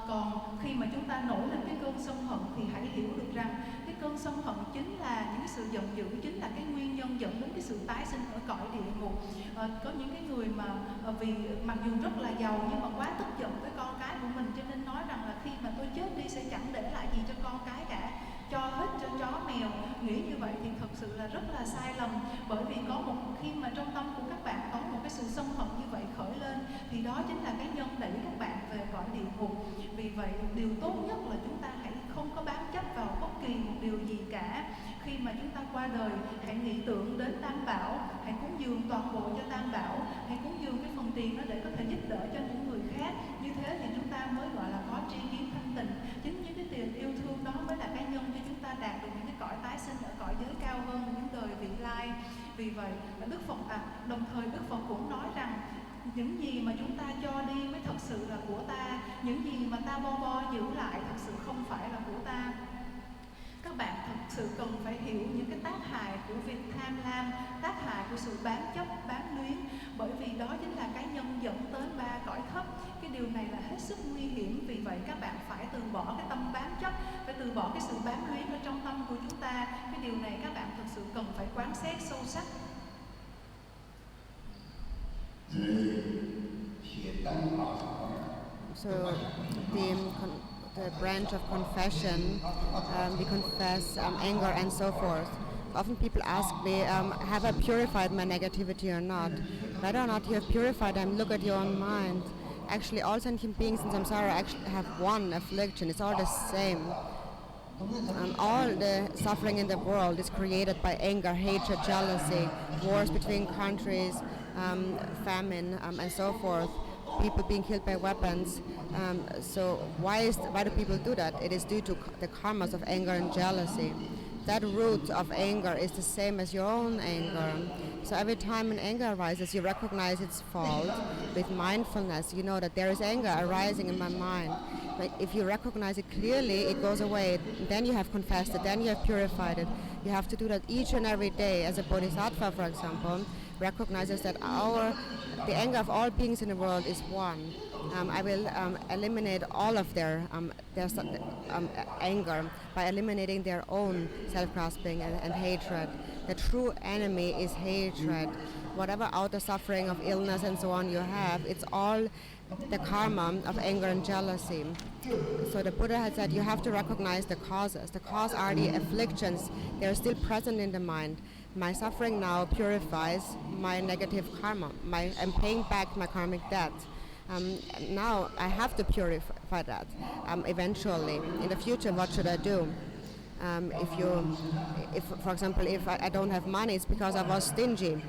Còn khi mà chúng ta nổi lên cái cơn sân hận thì hãy hiểu được rằng cái cơn sân hận chính là những cái sự giận dữ, chính là cái nguyên nhân dẫn đến cái sự tái sinh ở cõi địa ngục. Có những cái người mà vì mặc dù rất là giàu nhưng mà quá tức giận với con cái của mình, cho nên nói rằng là khi mà tôi chết đi sẽ chẳng để lại gì cho con cái cả, cho hết cho chó mèo. Nghĩ như vậy thì thật sự là rất là sai lầm, bởi vì có một khi mà trong tâm của các bạn có một cái sự sân hận như vậy khởi lên thì đó chính là cái nhân đẩy các bạn về cõi địa ngục. Vì vậy điều tốt nhất là chúng ta hãy không có bám chấp vào bất kỳ một điều gì cả. Khi mà chúng ta qua đời, hãy nghĩ tưởng đến Tam Bảo, hãy cúng dường toàn bộ cho Tam Bảo, hãy cúng dường cái phần tiền đó để có thể giúp đỡ cho những người khác. Như thế thì chúng ta mới gọi là có tri kiến thanh tịnh. Chính những cái tiền yêu thương đó mới là cái nhân cho chúng ta đạt được những cái cõi tái sinh ở cõi giới cao hơn, những đời vị lai. Vì vậy Đức Phật đồng thời Đức Phật cũng nói rằng những gì mà chúng ta cho đi mới thật sự là của ta, những gì mà ta bo giữ lại thật sự không phải là của ta. Các bạn thật sự cần phải hiểu những cái tác hại của việc tham lam, tác hại của sự bám chấp, bám luyến, bởi vì đó chính là cái nhân dẫn tới ba cõi thấp. Cái điều này là hết sức nguy hiểm. Vì vậy các bạn phải từ bỏ cái tâm bám chấp, phải từ bỏ cái sự bám luyến ở trong tâm của chúng ta. Cái điều này các bạn thật sự cần phải quán xét sâu sắc. So the branch of confession, we confess anger and so forth. Often people ask me, have I purified my negativity or not? Whether or not you have purified them, look at your own mind. Actually, all sentient beings in samsara actually have one affliction. It's all the same. All the suffering in the world is created by anger, hatred, jealousy, wars between countries, famine, and so forth. People being killed by weapons. So why do people do that? It is due to the karmas of anger and jealousy. That root of anger is the same as your own anger. So every time an anger arises, you recognize its fault. With mindfulness, you know that there is anger arising in my mind. But if you recognize it clearly, it goes away. Then you have confessed it, then you have purified it. You have to do that each and every day. As a bodhisattva, for example, recognizes that the anger of all beings in the world is one. I will eliminate all of their anger by eliminating their own self-grasping and hatred. The true enemy is hatred. Whatever outer suffering of illness and so on you have, it's all the karma of anger and jealousy. So the Buddha has said you have to recognize the causes. The cause are the afflictions. They're still present in the mind. My suffering now purifies my negative karma. I'm paying back my karmic debt. Now I have to purify that eventually. In the future, what should I do? If for example, if I don't have money, it's because I was stingy.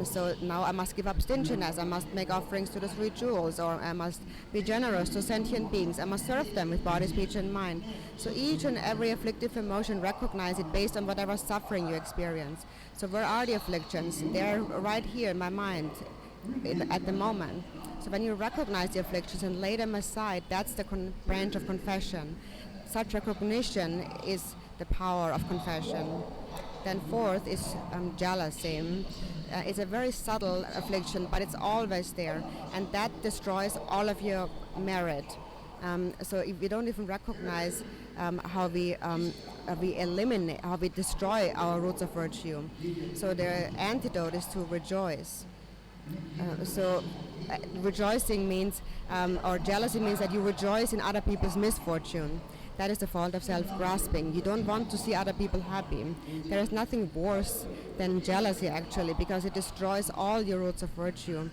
So now I must give up stinginess. I must make offerings to the three jewels, or I must be generous to sentient beings. I must serve them with body, speech, and mind. So each and every afflictive emotion, recognize it based on whatever suffering you experience. So where are the afflictions? They're right here in my mind at the moment. So when you recognize the afflictions and lay them aside, that's the branch of confession. Such recognition is the power of confession. Then fourth is jealousy. It's a very subtle affliction, but it's always there, and that destroys all of your merit. So if we don't even recognize how we eliminate, how we destroy our roots of virtue. So the antidote is to rejoice. Rejoicing means, or jealousy means that you rejoice in other people's misfortune. That is the fault of self-grasping. You don't want to see other people happy. There is nothing worse than jealousy, actually, because it destroys all your roots of virtue.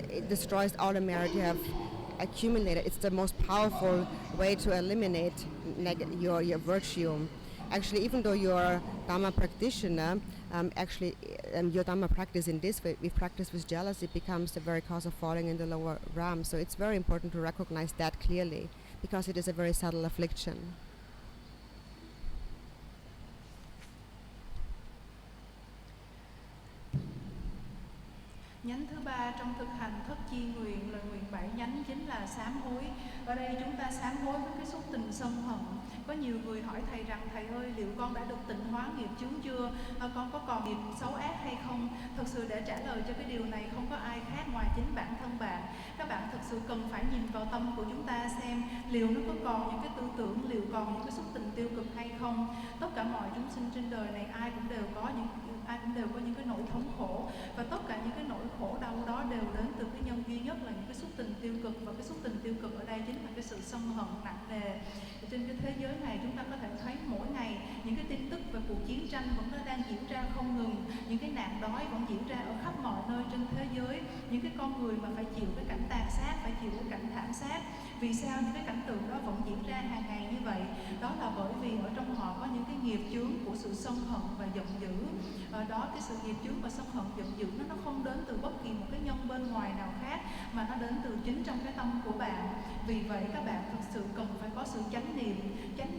It destroys all the merit you have accumulated. It's the most powerful way to eliminate your virtue. Actually, even though you're a dharma practitioner, your dharma practice in this way, we practice with jealousy, becomes the very cause of falling in the lower realm. So it's very important to recognize that clearly, because it is a very subtle affliction. Nhánh thứ ba trong thực hành thất chi nguyện, lời nguyện 7 nhánh chính là sám hối. Ở đây chúng ta sám hối với cái xúc tình sân hận. Có nhiều người hỏi thầy rằng, thầy ơi, liệu con đã được tịnh hóa nghiệp chướng chưa? Con có còn nghiệp xấu ác hay không? Thật sự để trả lời cho cái điều này không có ai khác ngoài chính bản thân bạn. Các bạn thực sự cần phải nhìn vào tâm của chúng ta xem liệu nó có còn những cái tư tưởng, liệu còn những cái xúc tình tiêu cực hay không. Tất cả mọi chúng sinh trên đời này ai cũng đều có những cái nỗi thống khổ, và tất cả những cái nỗi khổ đau đó đều đến từ cái nhân duy nhất là những cái xúc tình tiêu cực, và cái xúc tình tiêu cực ở đây chính là cái sự sân hận nặng nề. Trên cái thế giới này chúng ta có thể thấy mỗi ngày những cái tin tức về cuộc chiến tranh vẫn đang diễn ra không ngừng, những cái nạn đói vẫn diễn ra ở khắp mọi nơi trên thế giới, những cái con người mà phải chịu cái cảnh tàn sát, phải chịu cái cảnh thảm sát. Vì sao những cái cảnh tượng đó vẫn diễn ra hàng ngày như vậy? Đó là bởi vì ở trong họ có những cái nghiệp chướng của sự sân hận và giận dữ. Đó, cái sự nghiệp chướng và sân hận giận dữ nó không đến từ bất kỳ một cái nhân bên ngoài nào khác, mà nó đến từ chính trong cái tâm của bạn. Vì vậy các bạn thực sự cần phải có sự chánh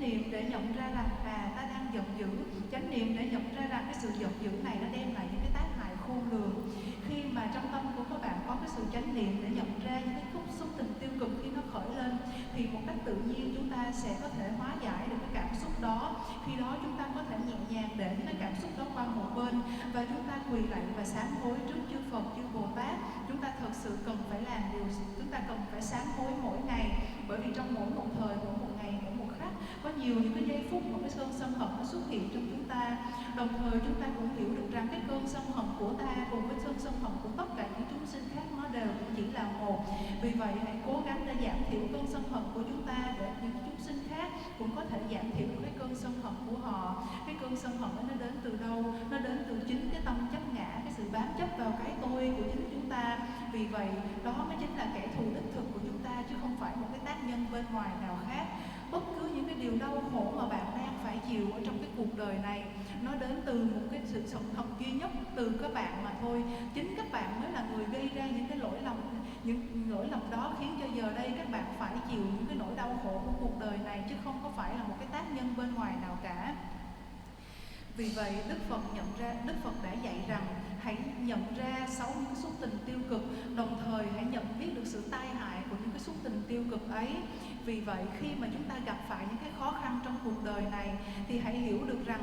niệm để nhận ra rằng ta đang giận dữ, chánh niệm để nhận ra rằng cái sự giận dữ này nó đem lại những cái tác hại khôn lường. Khi mà trong tâm của các bạn có cái sự chánh niệm để nhận ra những cái xúc tình tiêu cực khi nó khởi lên, thì một cách tự nhiên chúng ta sẽ có thể hóa giải được cái cảm xúc đó. Khi đó chúng ta có thể nhẹ nhàng để những cái cảm xúc đó qua một bên, và chúng ta quỳ lạy và sám hối trước chư Phật, chư Bồ Tát. Chúng ta thật sự cần phải làm điều, chúng ta cần phải sám hối mỗi ngày, bởi vì trong mỗi một thời, mỗi một ngày, mỗi một khắc có nhiều những cái giây phút mà cái cơn sân hận nó xuất hiện trong chúng ta. Đồng thời chúng ta cũng hiểu được rằng cái cơn sân hận của ta cùng với cơn sân hận của tất cả những chúng sinh khác nó đều cũng chỉ là một. Vì vậy hãy cố gắng để giảm thiểu cơn sân hận của chúng ta, để những chúng sinh khác cũng có thể giảm thiểu cái cơn sân hận của họ. Cái cơn sân hận nó đến từ đâu? Nó đến từ chính cái tâm chấp ngã, cái sự bám chấp vào cái tôi của chính chúng ta. Vì vậy đó mới chính là kẻ thù đích thực của chúng ta, chứ không phải một cái tác nhân bên ngoài nào khác. Bất cứ những cái điều đau khổ mà bạn đang phải chịu ở trong cái cuộc đời này, nó đến từ một cái sự sân hận duy nhất, từ các bạn mà thôi. Chính các bạn mới là người gây ra những cái những lỗi lầm đó, khiến cho giờ đây các bạn phải chịu những cái nỗi đau khổ của cuộc đời này, chứ không có phải là một cái tác nhân bên ngoài nào cả. Vì vậy Đức Phật đã dạy rằng hãy nhận ra 6 những xúc tình tiêu cực, đồng thời hãy nhận biết được sự tai hại của những cái xúc tình tiêu cực ấy. Vì vậy khi mà chúng ta gặp phải những cái khó khăn trong cuộc đời này, thì hãy hiểu được rằng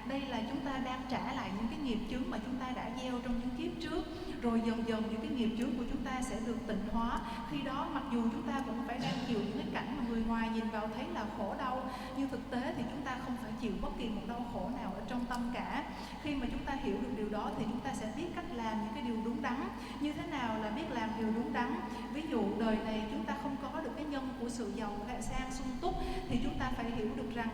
đây là chúng ta đang trả lại những cái nghiệp chướng mà chúng ta đã gieo trong những kiếp trước. Rồi dần dần những cái nghiệp chướng của chúng ta sẽ được tịnh hóa. Khi đó mặc dù chúng ta vẫn phải đang chịu những cái cảnh mà người ngoài nhìn vào thấy là khổ đau, nhưng thực tế thì chúng ta không phải chịu bất kỳ một đau khổ nào ở trong tâm cả. Khi mà chúng ta hiểu được điều đó thì chúng ta sẽ biết cách làm những cái điều đúng đắn. Như thế nào là biết làm điều đúng đắn? Ví dụ đời này chúng ta không có được cái nhân của sự giàu sang sung túc, thì chúng ta phải hiểu được rằng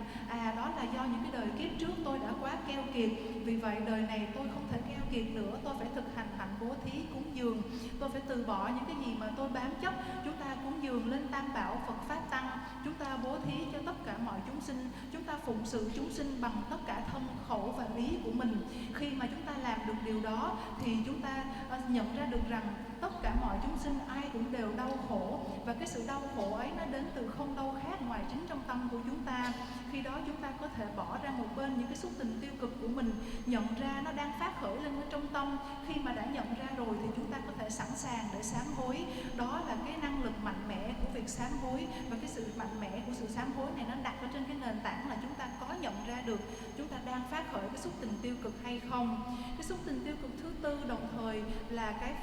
đó là do những cái đời kiếp trước tôi đã quá keo kiệt. Vì vậy đời này tôi không thể keo kiệt nữa, tôi phải thực hành hạnh bố thí cúng dường, tôi phải từ bỏ những cái gì mà tôi bám chấp. Chúng ta cúng dường lên Tam Bảo, Phật Pháp Tăng, chúng ta bố thí thí cho tất cả mọi chúng sinh. Chúng ta phụng sự chúng sinh bằng tất cả thân, khẩu và ý của mình. Khi mà chúng ta làm được điều đó thì chúng ta nhận ra được rằng tất cả mọi chúng sinh ai cũng đều đau khổ, và cái sự đau khổ ấy nó đến từ không đâu khác ngoài chính trong tâm của chúng ta. Khi đó chúng ta có thể bỏ ra một bên những cái xúc tình tiêu cực của mình, nhận ra nó đang phát khởi lên ở trong tâm. Khi mà đã nhận ra rồi thì chúng ta có thể sẵn sàng để sám hối. Đó là cái năng lực mạnh mẽ của việc sám hối, và cái sự mạnh mẽ của sự sám hối này nó đặt ở trên cái nền tảng là chúng ta có nhận ra được chúng ta đang phát khởi cái xúc tình tiêu cực hay không. Cái xúc tình tiêu cực thứ tư đồng thời là cái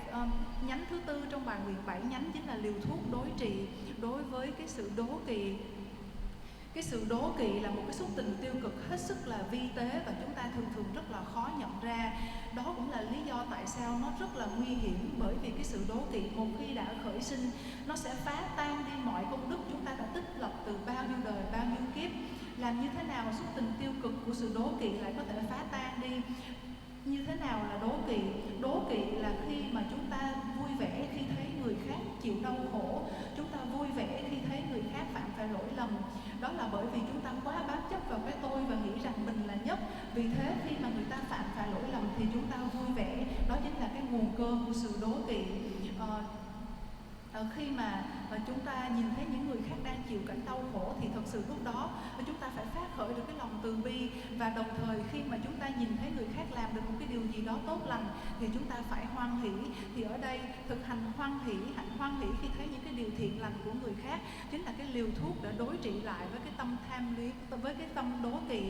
nhánh thứ tư trong bài nguyện 7 nhánh, chính là liều thuốc đối trị đối với cái sự đố kỵ. Cái sự đố kỵ là một cái xúc tình tiêu cực hết sức là vi tế và chúng ta thường rất là khó nhận ra. Đó cũng là lý do tại sao nó rất là nguy hiểm, bởi vì cái sự đố kỵ một khi đã khởi sinh, nó sẽ phá tan đi mọi công đức chúng ta đã tích lập từ bao nhiêu đời, bao nhiêu kiếp. Làm như thế nào xúc tình tiêu cực của sự đố kỵ lại có thể phá tan đi? Như thế nào là đố kỵ? Đố kỵ là khi mà chúng ta vui vẻ khi thấy người khác chịu đau khổ, chúng ta vui vẻ khi thấy người khác phạm phải lỗi lầm. Đó là bởi vì chúng ta quá bám chấp vào cái tôi và nghĩ rằng mình là nhất. Vì thế khi mà người ta phạm phải lỗi lầm thì chúng ta vui vẻ. Đó chính là cái nguồn cơn của sự đố kỵ. Khi mà chúng ta nhìn thấy những người khác đang chịu cảnh đau khổ thì thật sự lúc đó chúng ta phải phát khởi được cái lòng từ bi, và đồng thời khi mà chúng ta nhìn thấy người khác làm được một cái điều gì đó tốt lành thì chúng ta phải hoan hỷ. Thì ở đây thực hành hoan hỷ, hạnh hoan hỷ khi thấy những cái điều thiện lành của người khác chính là cái liều thuốc để đối trị lại với cái tâm tham lý, với cái tâm đố kỵ.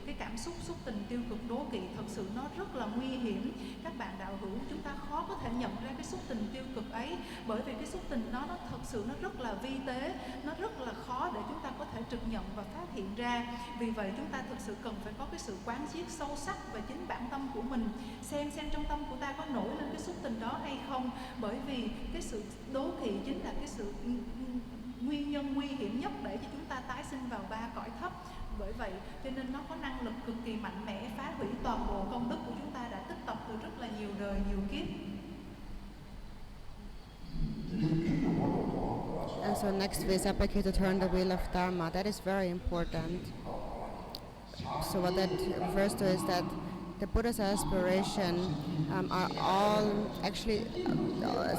Cái cảm xúc xúc tình tiêu cực đố kỵ thật sự nó rất là nguy hiểm. Các bạn đạo hữu, chúng ta khó có thể nhận ra cái xúc tình tiêu cực ấy, bởi vì cái xúc tình nó thật sự nó rất là vi tế, nó rất là khó để chúng ta có thể trực nhận và phát hiện ra. Vì vậy chúng ta thực sự cần phải có cái sự quán chiết sâu sắc về chính bản tâm của mình, xem trong tâm của ta có nổi lên cái xúc tình đó hay không. Bởi vì cái sự đố kỵ chính là cái sự nguyên nhân nguy hiểm nhất để cho chúng ta tái sinh vào ba cõi thấp. Bởi vậy cho nên nó có năng lực cực kỳ mạnh mẽ phá hủy toàn bộ công đức của chúng ta đã tích tập từ rất là nhiều đời, nhiều kiếp. And so next we supplicate to turn the wheel of dharma. That is very important. So what that refers to is that the Buddha's aspiration are all actually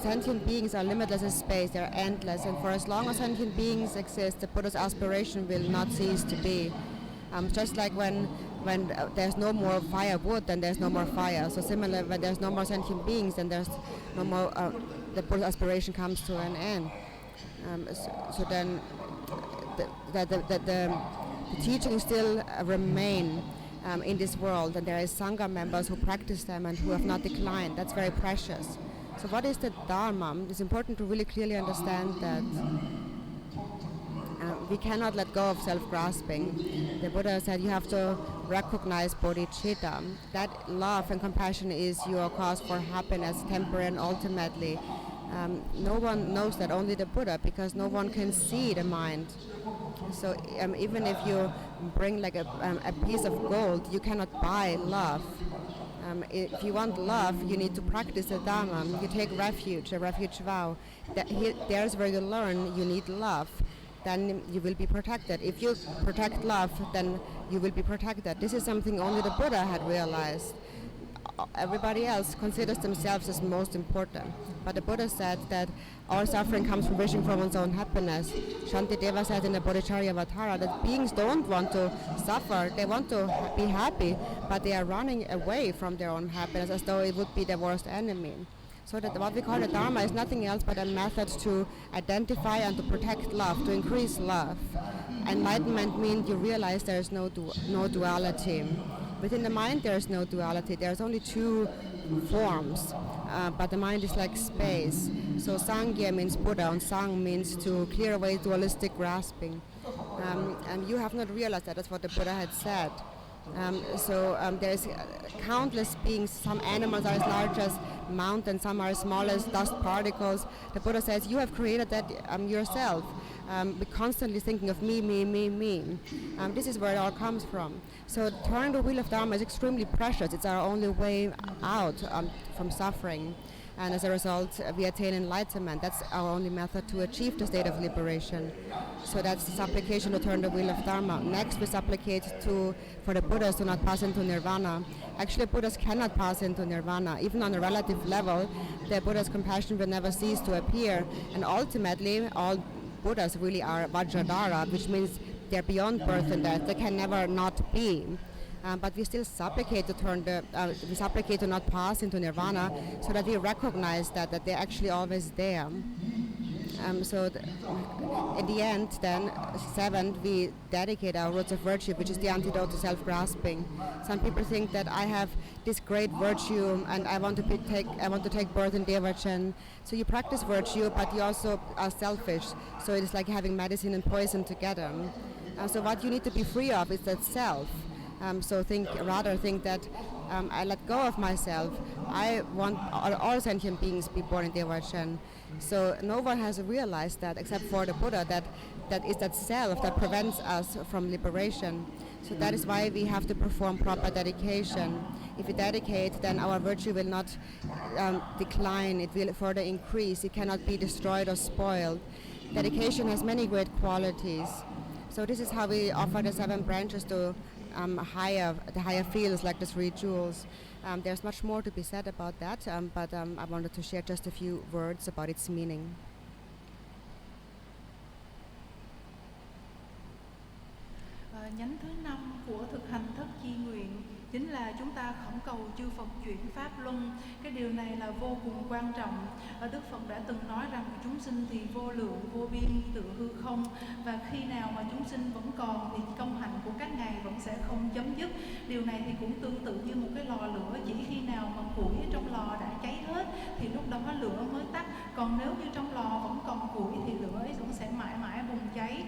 sentient beings are limitless in space. They're endless, and for as long as sentient beings exist, the Buddha's aspiration will not cease to be. Just like when there's no more firewood, then there's no more fire. So similarly, when there's no more sentient beings, then there's no more. The Buddha's aspiration comes to an end. So then, the teachings still remain in this world, and there is Sangha members who practice them and who have not declined. That's very precious. So what is the Dharma? It's important to really clearly understand that we cannot let go of self-grasping. The Buddha said you have to recognize bodhicitta. That love and compassion is your cause for happiness, temporary and ultimately. No one knows that, only the Buddha, because no one can see the mind. So even if you bring like a piece of gold, you cannot buy love. If you want love, you need to practice the Dharma. You take refuge, a refuge vow. There's where you learn you need love. Then you will be protected. If you protect love, then you will be protected. This is something only the Buddha had realized. Everybody else considers themselves as most important. But the Buddha said that all suffering comes from wishing for one's own happiness. Shantideva said in the Bodhicharyavatara that beings don't want to suffer, they want to be happy, but they are running away from their own happiness as though it would be their worst enemy. So that what we call the Dharma is nothing else but a method to identify and to protect love, to increase love. Enlightenment means you realize there is no duality. Within the mind there is no duality, there's only two forms, but the mind is like space. So Sangya means Buddha, and Sang means to clear away dualistic grasping. And you have not realized that, that's what the Buddha had said. There's countless beings. Some animals are as large as mountains, some are as small as dust particles. The Buddha says you have created that yourself. We're constantly thinking of me, me, me, me. This is where it all comes from. So turning the wheel of Dharma is extremely precious. It's our only way out from suffering. And as a result, we attain enlightenment. That's our only method to achieve the state of liberation. So that's the supplication to turn the wheel of dharma. Next, we supplicate for the Buddhas to not pass into nirvana. Actually, Buddhas cannot pass into nirvana. Even on a relative level, the Buddha's compassion will never cease to appear. And ultimately, all Buddhas really are Vajradhara, which means they're beyond birth and death. They can never not be. But we still supplicate we supplicate to not pass into nirvana, so that we recognize that they're actually always there. In the end, then, seventh, we dedicate our roots of virtue, which is the antidote to self-grasping. Some people think that I have this great virtue and I want to take birth in Dewachen. So you practice virtue, but you also are selfish. So it is like having medicine and poison together. So what you need to be free of is that self. So think that I let go of myself. I want all sentient beings be born in Dewachen. So no one has realized that except for the Buddha, that is that self that prevents us from liberation. So that is why we have to perform proper dedication. If we dedicate, then our virtue will not decline, it will further increase, it cannot be destroyed or spoiled. Dedication has many great qualities. So this is how we offer the 7 branches to the higher fields like the 3 jewels. There's much more to be said about that, but I wanted to share just a few words about its meaning. Nhánh thứ 5 của thực hành thất chi nguyện chính là chúng ta khẩn cầu chư Phật chuyển pháp luân. Cái điều này là vô cùng quan trọng. Đức Phật đã từng nói rằng chúng sinh thì vô lượng, vô biên, tự hư không. Và khi nào mà chúng sinh vẫn còn thì công hạnh của các ngài vẫn sẽ không chấm dứt. Điều này thì cũng tương tự như một cái lò lửa. Chỉ khi nào mà củi trong lò đã cháy hết thì lúc đó lửa mới tắt. Còn nếu như trong lò vẫn còn củi thì lửa ấy vẫn sẽ mãi mãi bùng cháy.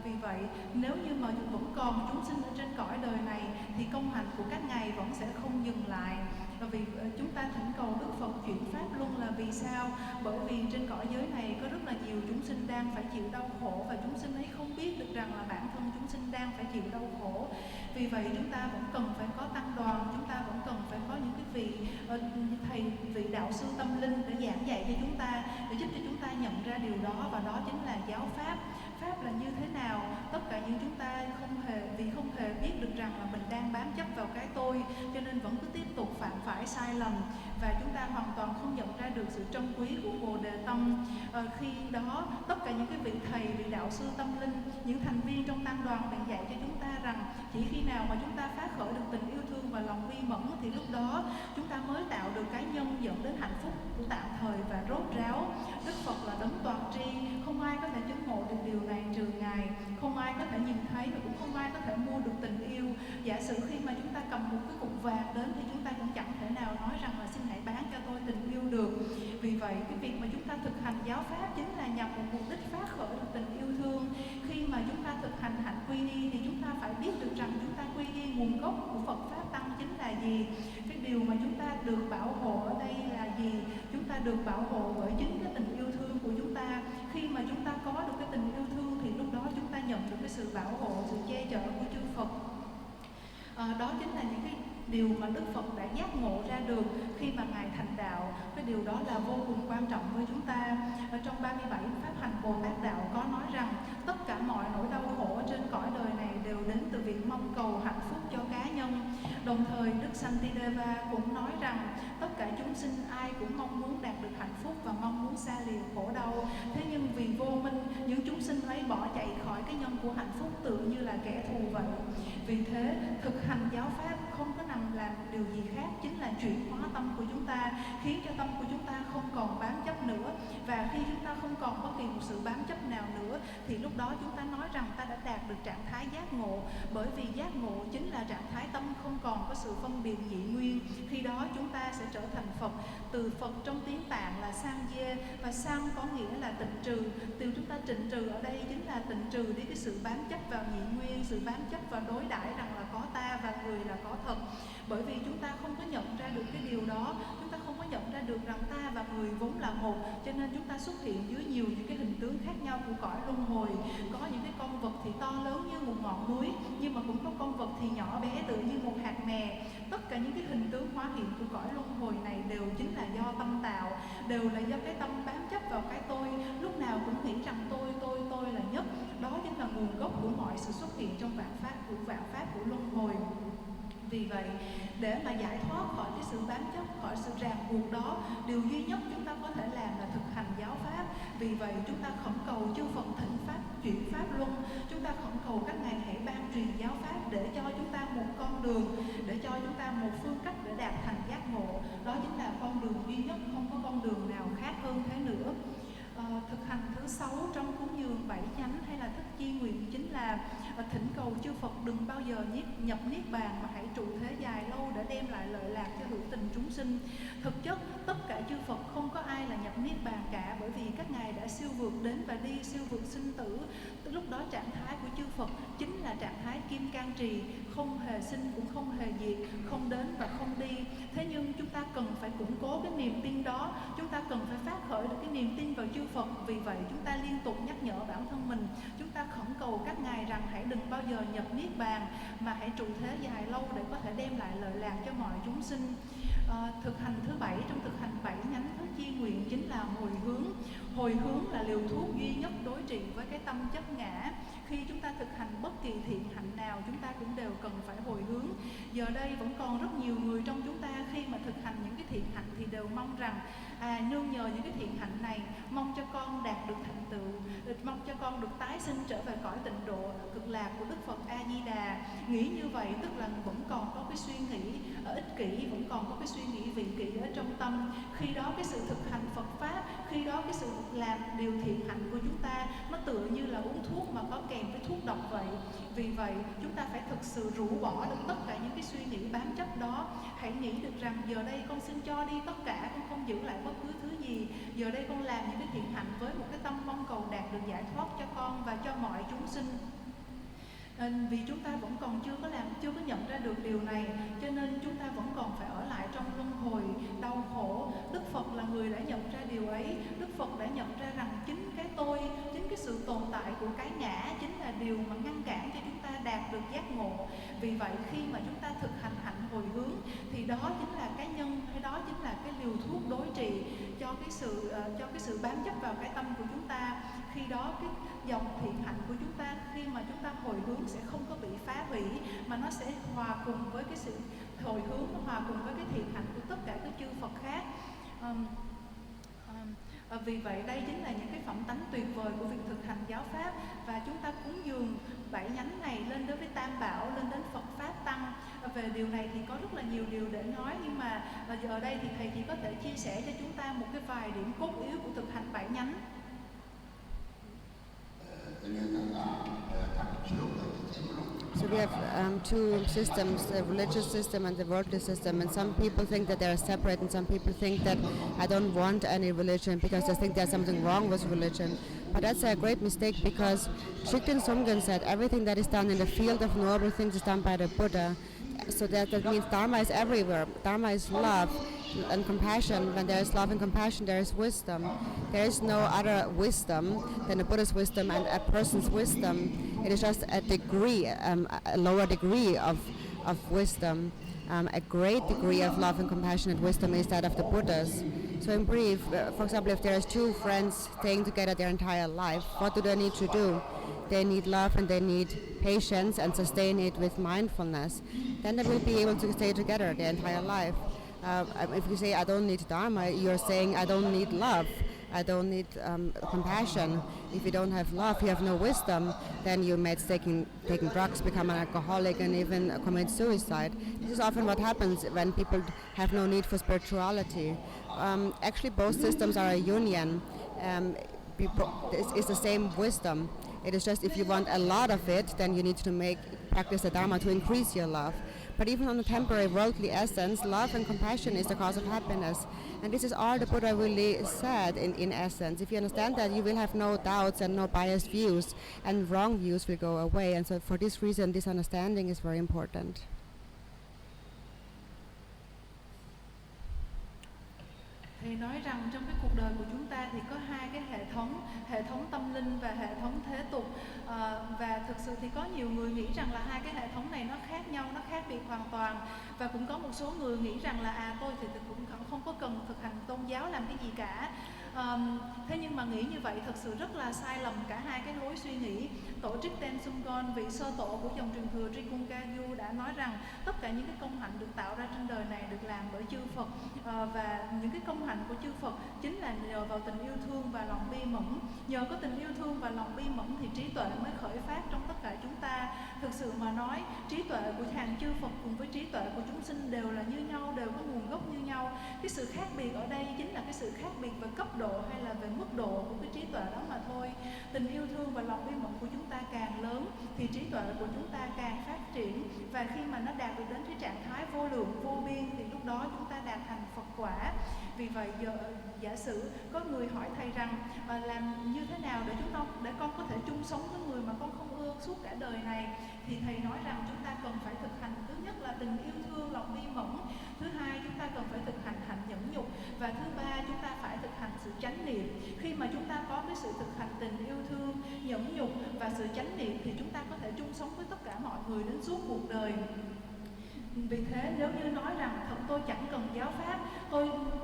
Vì vậy, nếu như mà vẫn còn chúng sinh ở trên cõi đời này thì công hạnh của các ngài vẫn sẽ không dừng lại. Và vì chúng ta thỉnh cầu Đức Phật chuyển pháp luân là vì sao? Bởi vì trên cõi giới này có rất là nhiều chúng sinh đang phải chịu đau khổ và chúng sinh ấy không biết được rằng là bản thân chúng sinh đang phải chịu đau khổ. Vì vậy chúng ta vẫn cần phải có tăng đoàn, chúng ta vẫn cần phải có những cái vị đạo sư tâm linh để giảng dạy cho chúng ta, để giúp cho chúng ta nhận ra điều đó, và đó chính là giáo pháp. Pháp là như thế nào? Tất cả những chúng ta không hề biết được rằng là mình đang bám chấp vào cái tôi, cho nên vẫn cứ tiếp tục phạm phải sai lầm, và chúng ta hoàn toàn không nhận ra được sự trân quý của Bồ Đề Tâm. Khi đó tất cả những cái vị thầy, vị đạo sư tâm linh, những thành viên trong tăng đoàn bèn dạy cho chúng ta rằng chỉ khi nào mà chúng ta phát khởi được tình yêu thương và lòng bi mẫn thì lúc đó chúng ta mới tạo được cái nhân dẫn đến hạnh phúc của tạm thời và rốt ráo. Đức Phật là đấng toàn tri, không ai có thể chứng ngộ được điều này trừ Ngài, không ai có thể nhìn thấy và cũng không ai có thể mua được tình yêu. Giả sử khi mà chúng ta cầm một cái cục vàng đến thì chúng ta cũng chẳng thể nào nói rằng là xin hãy bán cho tôi tình yêu được. Vì vậy cái việc mà chúng ta thực hành giáo pháp chính là nhằm một mục đích phát khởi được tình yêu thương. Khi mà chúng ta thực hành hạnh quy y thì chúng ta phải biết được rằng chúng ta quy y nguồn gốc của Phật pháp tăng chính là gì. Cái điều mà chúng ta được bảo hộ ở đây là gì? Chúng ta được bảo hộ bởi chính cái tình yêu thương của chúng ta. Khi mà chúng ta có được cái tình yêu thương thì lúc đó chúng ta nhận được cái sự bảo hộ, sự che chở của chư Phật. Đó chính là những cái điều mà Đức Phật đã giác ngộ ra được khi mà Ngài thành đạo. Cái điều đó là vô cùng quan trọng với chúng ta. Trong 37 pháp hành Bồ Tát đạo có nói rằng tất cả mọi nỗi đau khổ trên cõi đời này đều đến từ việc mong cầu hạnh phúc cho cá nhân. Đồng thời Đức Santideva cũng nói rằng tất cả chúng sinh ai cũng mong muốn đạt được hạnh phúc và mong muốn xa lìa khổ đau. Thế nhưng vì vô minh, những chúng sinh ấy bỏ chạy khỏi cái nhân của hạnh phúc tự như là kẻ thù vậy. Vì thế thực hành giáo pháp không có nằm làm điều gì khác, chính là chuyển hóa tâm của chúng ta, khiến cho tâm của chúng ta không còn bám chấp nữa. Và khi chúng ta không còn bất kỳ một sự bám chấp nào nữa thì lúc đó chúng ta nói rằng ta đã đạt được trạng thái giác ngộ. Bởi vì giác ngộ chính là trạng thái tâm không còn có sự phân biệt dị nguyên. Khi đó chúng ta sẽ trở thành Phật. Từ Phật trong tiếng Tạng là Samye, và Sam có nghĩa là tịnh trừ. Từ chúng ta tịnh trừ ở đây chính là tịnh trừ đi cái sự bám chấp vào nhị nguyên, sự bám chấp vào đối đãi rằng là có ta và người là có thật. Bởi vì chúng ta không có nhận ra được cái điều đó, chúng ta không có nhận ra được rằng ta và người vốn là một, cho nên chúng ta xuất hiện dưới nhiều những cái hình tướng khác nhau của cõi luân hồi. Có những cái con vật thì to lớn như một ngọn núi, nhưng mà cũng có con vật thì nhỏ bé tự như một hạt mè. Tất cả những cái hình tướng hóa hiện của cõi luân hồi này đều chính là do tâm tạo, đều là do cái tâm bám chấp vào cái tôi, lúc nào cũng nghĩ rằng tôi là nhất. Đó chính là nguồn gốc của mọi sự xuất hiện trong vạn pháp của luân hồi. Vì vậy, để mà giải thoát khỏi cái sự bám chấp, khỏi sự ràng buộc đó, điều duy nhất chúng ta có thể làm là thực hành giáo pháp. Vì vậy, chúng ta khẩn cầu chư Phật thỉnh pháp, chuyển pháp luân. Chúng ta khẩn cầu các ngài hãy ban truyền giáo pháp để cho chúng ta một con đường, để cho chúng ta một phương cách để đạt thành giác ngộ. Đó chính là con đường duy nhất, không có con đường nào khác hơn thế nữa. Thực hành thứ 6 trong cúng dường 7 chánh hay là thức chi nguyện chính là thỉnh cầu chư Phật đừng bao giờ nhập niết bàn, mà hãy trụ thế dài lâu để đem lại lợi lạc cho hữu tình chúng sinh. Thực chất tất cả chư Phật không có ai là nhập niết bàn cả, bởi vì các ngài đã siêu vượt đến và đi, siêu vượt sinh tử. Từ lúc đó trạng thái của chư Phật chính là trạng thái kim cang trì, không hề sinh cũng không hề diệt, không đến và không đi. Thế nhưng chúng ta cần phải củng cố cái niềm tin đó, chúng ta cần phải phát khởi được cái niềm tin vào chư Phật. Vì vậy chúng ta liên tục nhắc nhở bản thân mình, chúng ta khẩn cầu các ngài rằng hãy đừng bao giờ nhập niết bàn, mà hãy trụ thế dài lâu để có thể đem lại lợi lạc cho mọi chúng sinh. Thực hành thứ 7 trong thực hành 7 nhánh thức chi nguyện chính là hồi hướng. Hồi hướng là liều thuốc duy nhất đối trị với cái tâm chấp ngã. Khi chúng ta thực hành bất kỳ thiện hạnh nào, chúng ta cũng đều cần phải hồi hướng. Giờ đây vẫn còn rất nhiều người trong chúng ta khi mà thực hành những cái thiện hạnh thì đều mong rằng nương nhờ những cái thiện hạnh này, mong cho con đạt được thành tựu, mong cho con được tái sinh trở về cõi tịnh độ cực lạc của Đức Phật A Di Đà. Nghĩ như vậy tức là vẫn còn có cái suy nghĩ ích kỷ, vẫn còn có cái suy nghĩ vị kỷ ở trong tâm. Khi đó cái sự thực hành Phật pháp, khi đó cái sự làm điều thiện hạnh của chúng ta nó tựa như là uống thuốc mà có kèm với thuốc độc vậy. Vì vậy chúng ta phải thực sự rũ bỏ được tất cả những cái suy nghĩ bám chấp đó. Hãy nghĩ được rằng giờ đây con xin cho đi tất cả, con không giữ lại bất cứ thứ gì. Giờ đây con làm những cái thiện hạnh với một cái tâm mong cầu đạt được giải thoát cho con và cho mọi chúng sinh. Vì chúng ta vẫn còn chưa có nhận ra được điều này, cho nên chúng ta vẫn còn phải ở lại trong luân hồi đau khổ. Đức Phật là người đã nhận ra điều ấy. Đức Phật đã nhận ra rằng chính cái tôi, chính cái sự tồn tại của cái ngã chính là điều mà ngăn cản cho chúng ta đạt được giác ngộ. Vì vậy khi mà chúng ta thực hành hạnh hồi hướng thì đó chính là cái nhân, hay đó chính là cái liều thuốc đối trị cho cái sự bám chấp vào cái tâm của chúng ta. Khi đó cái dòng thiện hạnh của chúng ta, khi mà chúng ta hồi hướng sẽ không có bị phá hủy, mà nó sẽ hòa cùng với cái sự hồi hướng, nó hòa cùng với cái thiện hạnh của tất cả các chư Phật khác. Vì vậy đây chính là những cái phẩm tánh tuyệt vời của việc thực hành giáo pháp. Và chúng ta cúng dường 7 nhánh này lên đối với Tam Bảo, lên đến Phật Pháp Tăng. Về điều này thì có rất là nhiều điều để nói, nhưng mà ở đây thì thầy chỉ có thể chia sẻ cho chúng ta một cái vài điểm cốt yếu của thực hành 7 nhánh. So we have two systems, the religious system and the worldly system, and some people think that they are separate, and some people think that I don't want any religion because they think there's something wrong with religion. But that's a great mistake, because Shikten Sumgen said everything that is done in the field of noble things is done by the Buddha. So that means Dharma is everywhere. Dharma is love and compassion. When there is love and compassion, there is wisdom. There is no other wisdom than a Buddha's wisdom and a person's wisdom. It is just a degree, a lower degree of wisdom. A great degree of love and compassion and wisdom is that of the Buddhas. So in brief, for example, if there is two friends staying together their entire life, what do they need to do? They need love and they need patience and sustain it with mindfulness. Then they will be able to stay together their entire life. If you say, I don't need Dharma, you're saying, I don't need love. I don't need compassion. If you don't have love, you have no wisdom, then you may taking drugs, become an alcoholic, and even commit suicide. This is often what happens when people have no need for spirituality. Actually, both systems are a union. It's the same wisdom. It is just if you want a lot of it, then you need to practice the Dharma to increase your love. But even on a temporary worldly essence, love and compassion is the cause of happiness. And this is all the Buddha really said in essence. If you understand that, you will have no doubts and no biased views, and wrong views will go away. And so for this reason, this understanding is very important. Thầy nói rằng trong cái cuộc đời của chúng ta thì có hai cái hệ thống tâm linh và hệ thống thế tục. Và thực sự thì có nhiều người nghĩ rằng là hai cái hệ thống này nó khác nhau, nó khác biệt hoàn toàn. Và cũng có một số người nghĩ rằng là tôi thì cũng không có cần thực hành tôn giáo làm cái gì cả. Thế nhưng mà nghĩ như vậy thật sự rất là sai lầm cả hai cái lối suy nghĩ. Tổ chức Ten Sunggon, vị sơ tổ của dòng truyền thừa Trikungkayu đã nói rằng tất cả những cái công hạnh được tạo ra trên đời này được làm bởi chư Phật, và những cái công hạnh của chư Phật chính là nhờ vào tình yêu thương và lòng bi mẫn. Nhờ có tình yêu thương và lòng bi mẫn thì trí tuệ mới khởi phát trong tất cả chúng ta. Thực sự mà nói, trí tuệ của hàng chư Phật cùng với trí tuệ của chúng sinh đều là như nhau, đều có nguồn gốc như nhau. Cái sự khác biệt ở đây chính là cái sự khác biệt về cấp độ hay là về mức độ của cái trí tuệ đó mà thôi. Tình yêu thương và lòng bi mẫn của chúng ta càng lớn thì trí tuệ của chúng ta càng phát triển, và khi mà nó đạt được đến cái trạng thái vô lượng vô biên thì lúc đó chúng ta đạt thành Phật quả. Vì vậy giờ giả sử có người hỏi thầy rằng làm như thế nào để con có thể chung sống với người mà con không ưa suốt cả đời này, thì thầy nói rằng chúng ta cần phải thực hành thứ nhất là tình yêu thương, lòng bi mẫn. Thứ hai, chúng ta cần phải thực hành hạnh nhẫn nhục. Và thứ ba, chúng ta phải thực hành sự chánh niệm. Khi mà chúng ta có cái sự thực hành tình yêu thương, nhẫn nhục và sự chánh niệm thì chúng ta có thể chung sống với tất cả mọi người đến suốt cuộc đời. Vì thế nếu như nói rằng thật tôi chẳng cần giáo pháp,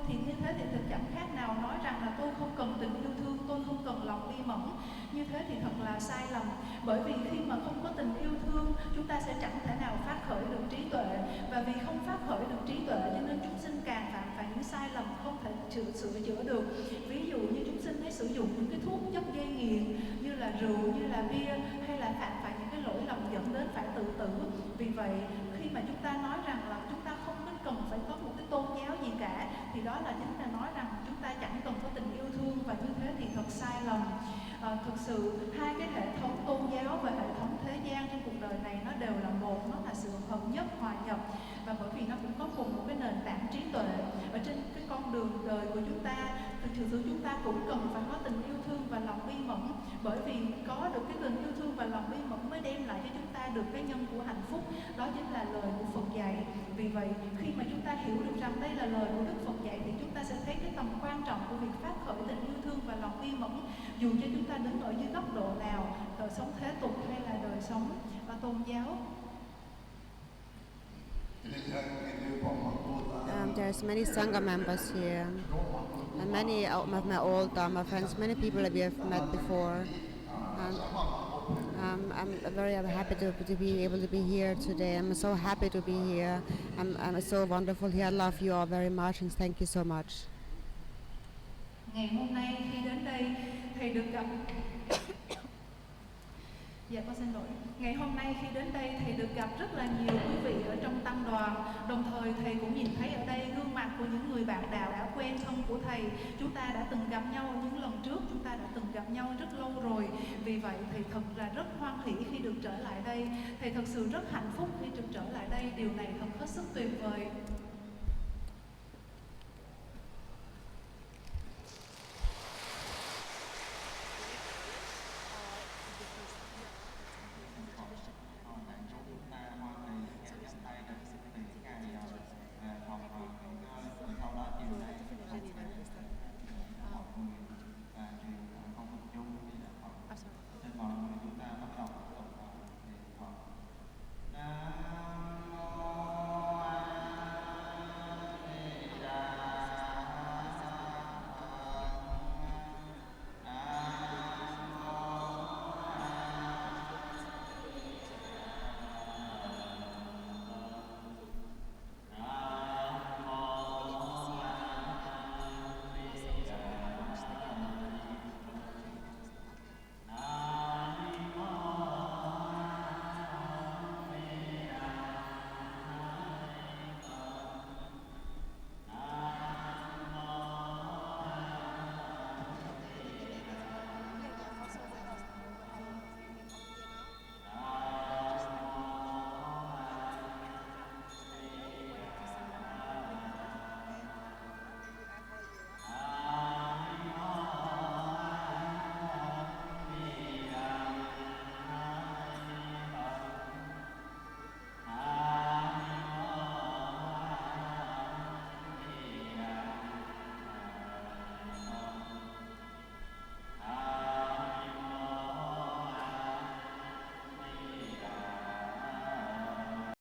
thì như thế thì thật chẳng khác nào nói rằng là tôi không cần tình yêu thương, tôi không cần lòng bi mẫn. Như thế thì thật là sai lầm. Bởi vì khi mà không có tình yêu thương, chúng ta sẽ chẳng thể nào phát khởi được trí tuệ. Và vì không phát khởi được trí tuệ cho nên chúng sinh càng phạm phải những sai lầm không thể sửa chữa được. Ví dụ như chúng sinh hay sử dụng những cái thuốc chất gây nghiện như là rượu, như là bia, hay là phạm phải những cái lỗi lầm dẫn đến phải tự tử. Vì vậy khi mà chúng ta nói rằng là chúng ta không cần phải có một cái tôn giáo gì cả, thì đó là chính là nói rằng chúng ta chẳng cần có tình yêu thương, và như thế thì thật sai lầm. Thực sự hai cái hệ thống tôn giáo và hệ thống thế gian trên cuộc đời này nó đều là một, nó là sự hợp nhất, hòa nhập. Và bởi vì nó cũng có cùng một cái nền tảng trí tuệ. Ở trên cái con đường đời của chúng ta, thực sự chúng ta cũng cần phải có tình yêu thương và lòng bi mẫn. Bởi vì có được cái tình yêu thương và lòng bi mẫn mới đem lại cho chúng ta được cái nhân của hạnh phúc. Đó chính là lời của Phật dạy. Vì vậy khi mà chúng ta hiểu được rằng đây là lời của Đức Phật dạy thì chúng ta sẽ thấy cái tầm quan trọng của việc phát khởi tình yêu thương và lòng bi mẫn, dù cho chúng ta đứng ở dưới góc độ nào, đời sống thế tục hay là đời sống tôn giáo. There's many Sangha members here, and many of my old Dharma friends, many people that we have met before. I'm very happy to be able to be here today. I'm so happy to be here. I'm so wonderful here. I love you all very much, and thank you so much. Ngày hôm nay khi đến đây, thầy được gặp Dạ con xin lỗi. Ngày hôm nay khi đến đây thầy được gặp rất là nhiều quý vị ở trong tăng đoàn. Đồng thời thầy cũng nhìn thấy ở đây gương mặt của những người bạn đạo đã quen thân của thầy. Chúng ta đã từng gặp nhau những lần trước, chúng ta đã từng gặp nhau rất lâu rồi. Vì vậy thầy thật là rất hoan hỷ khi được trở lại đây. Thầy thật sự rất hạnh phúc khi được trở lại đây. Điều này thật hết sức tuyệt vời.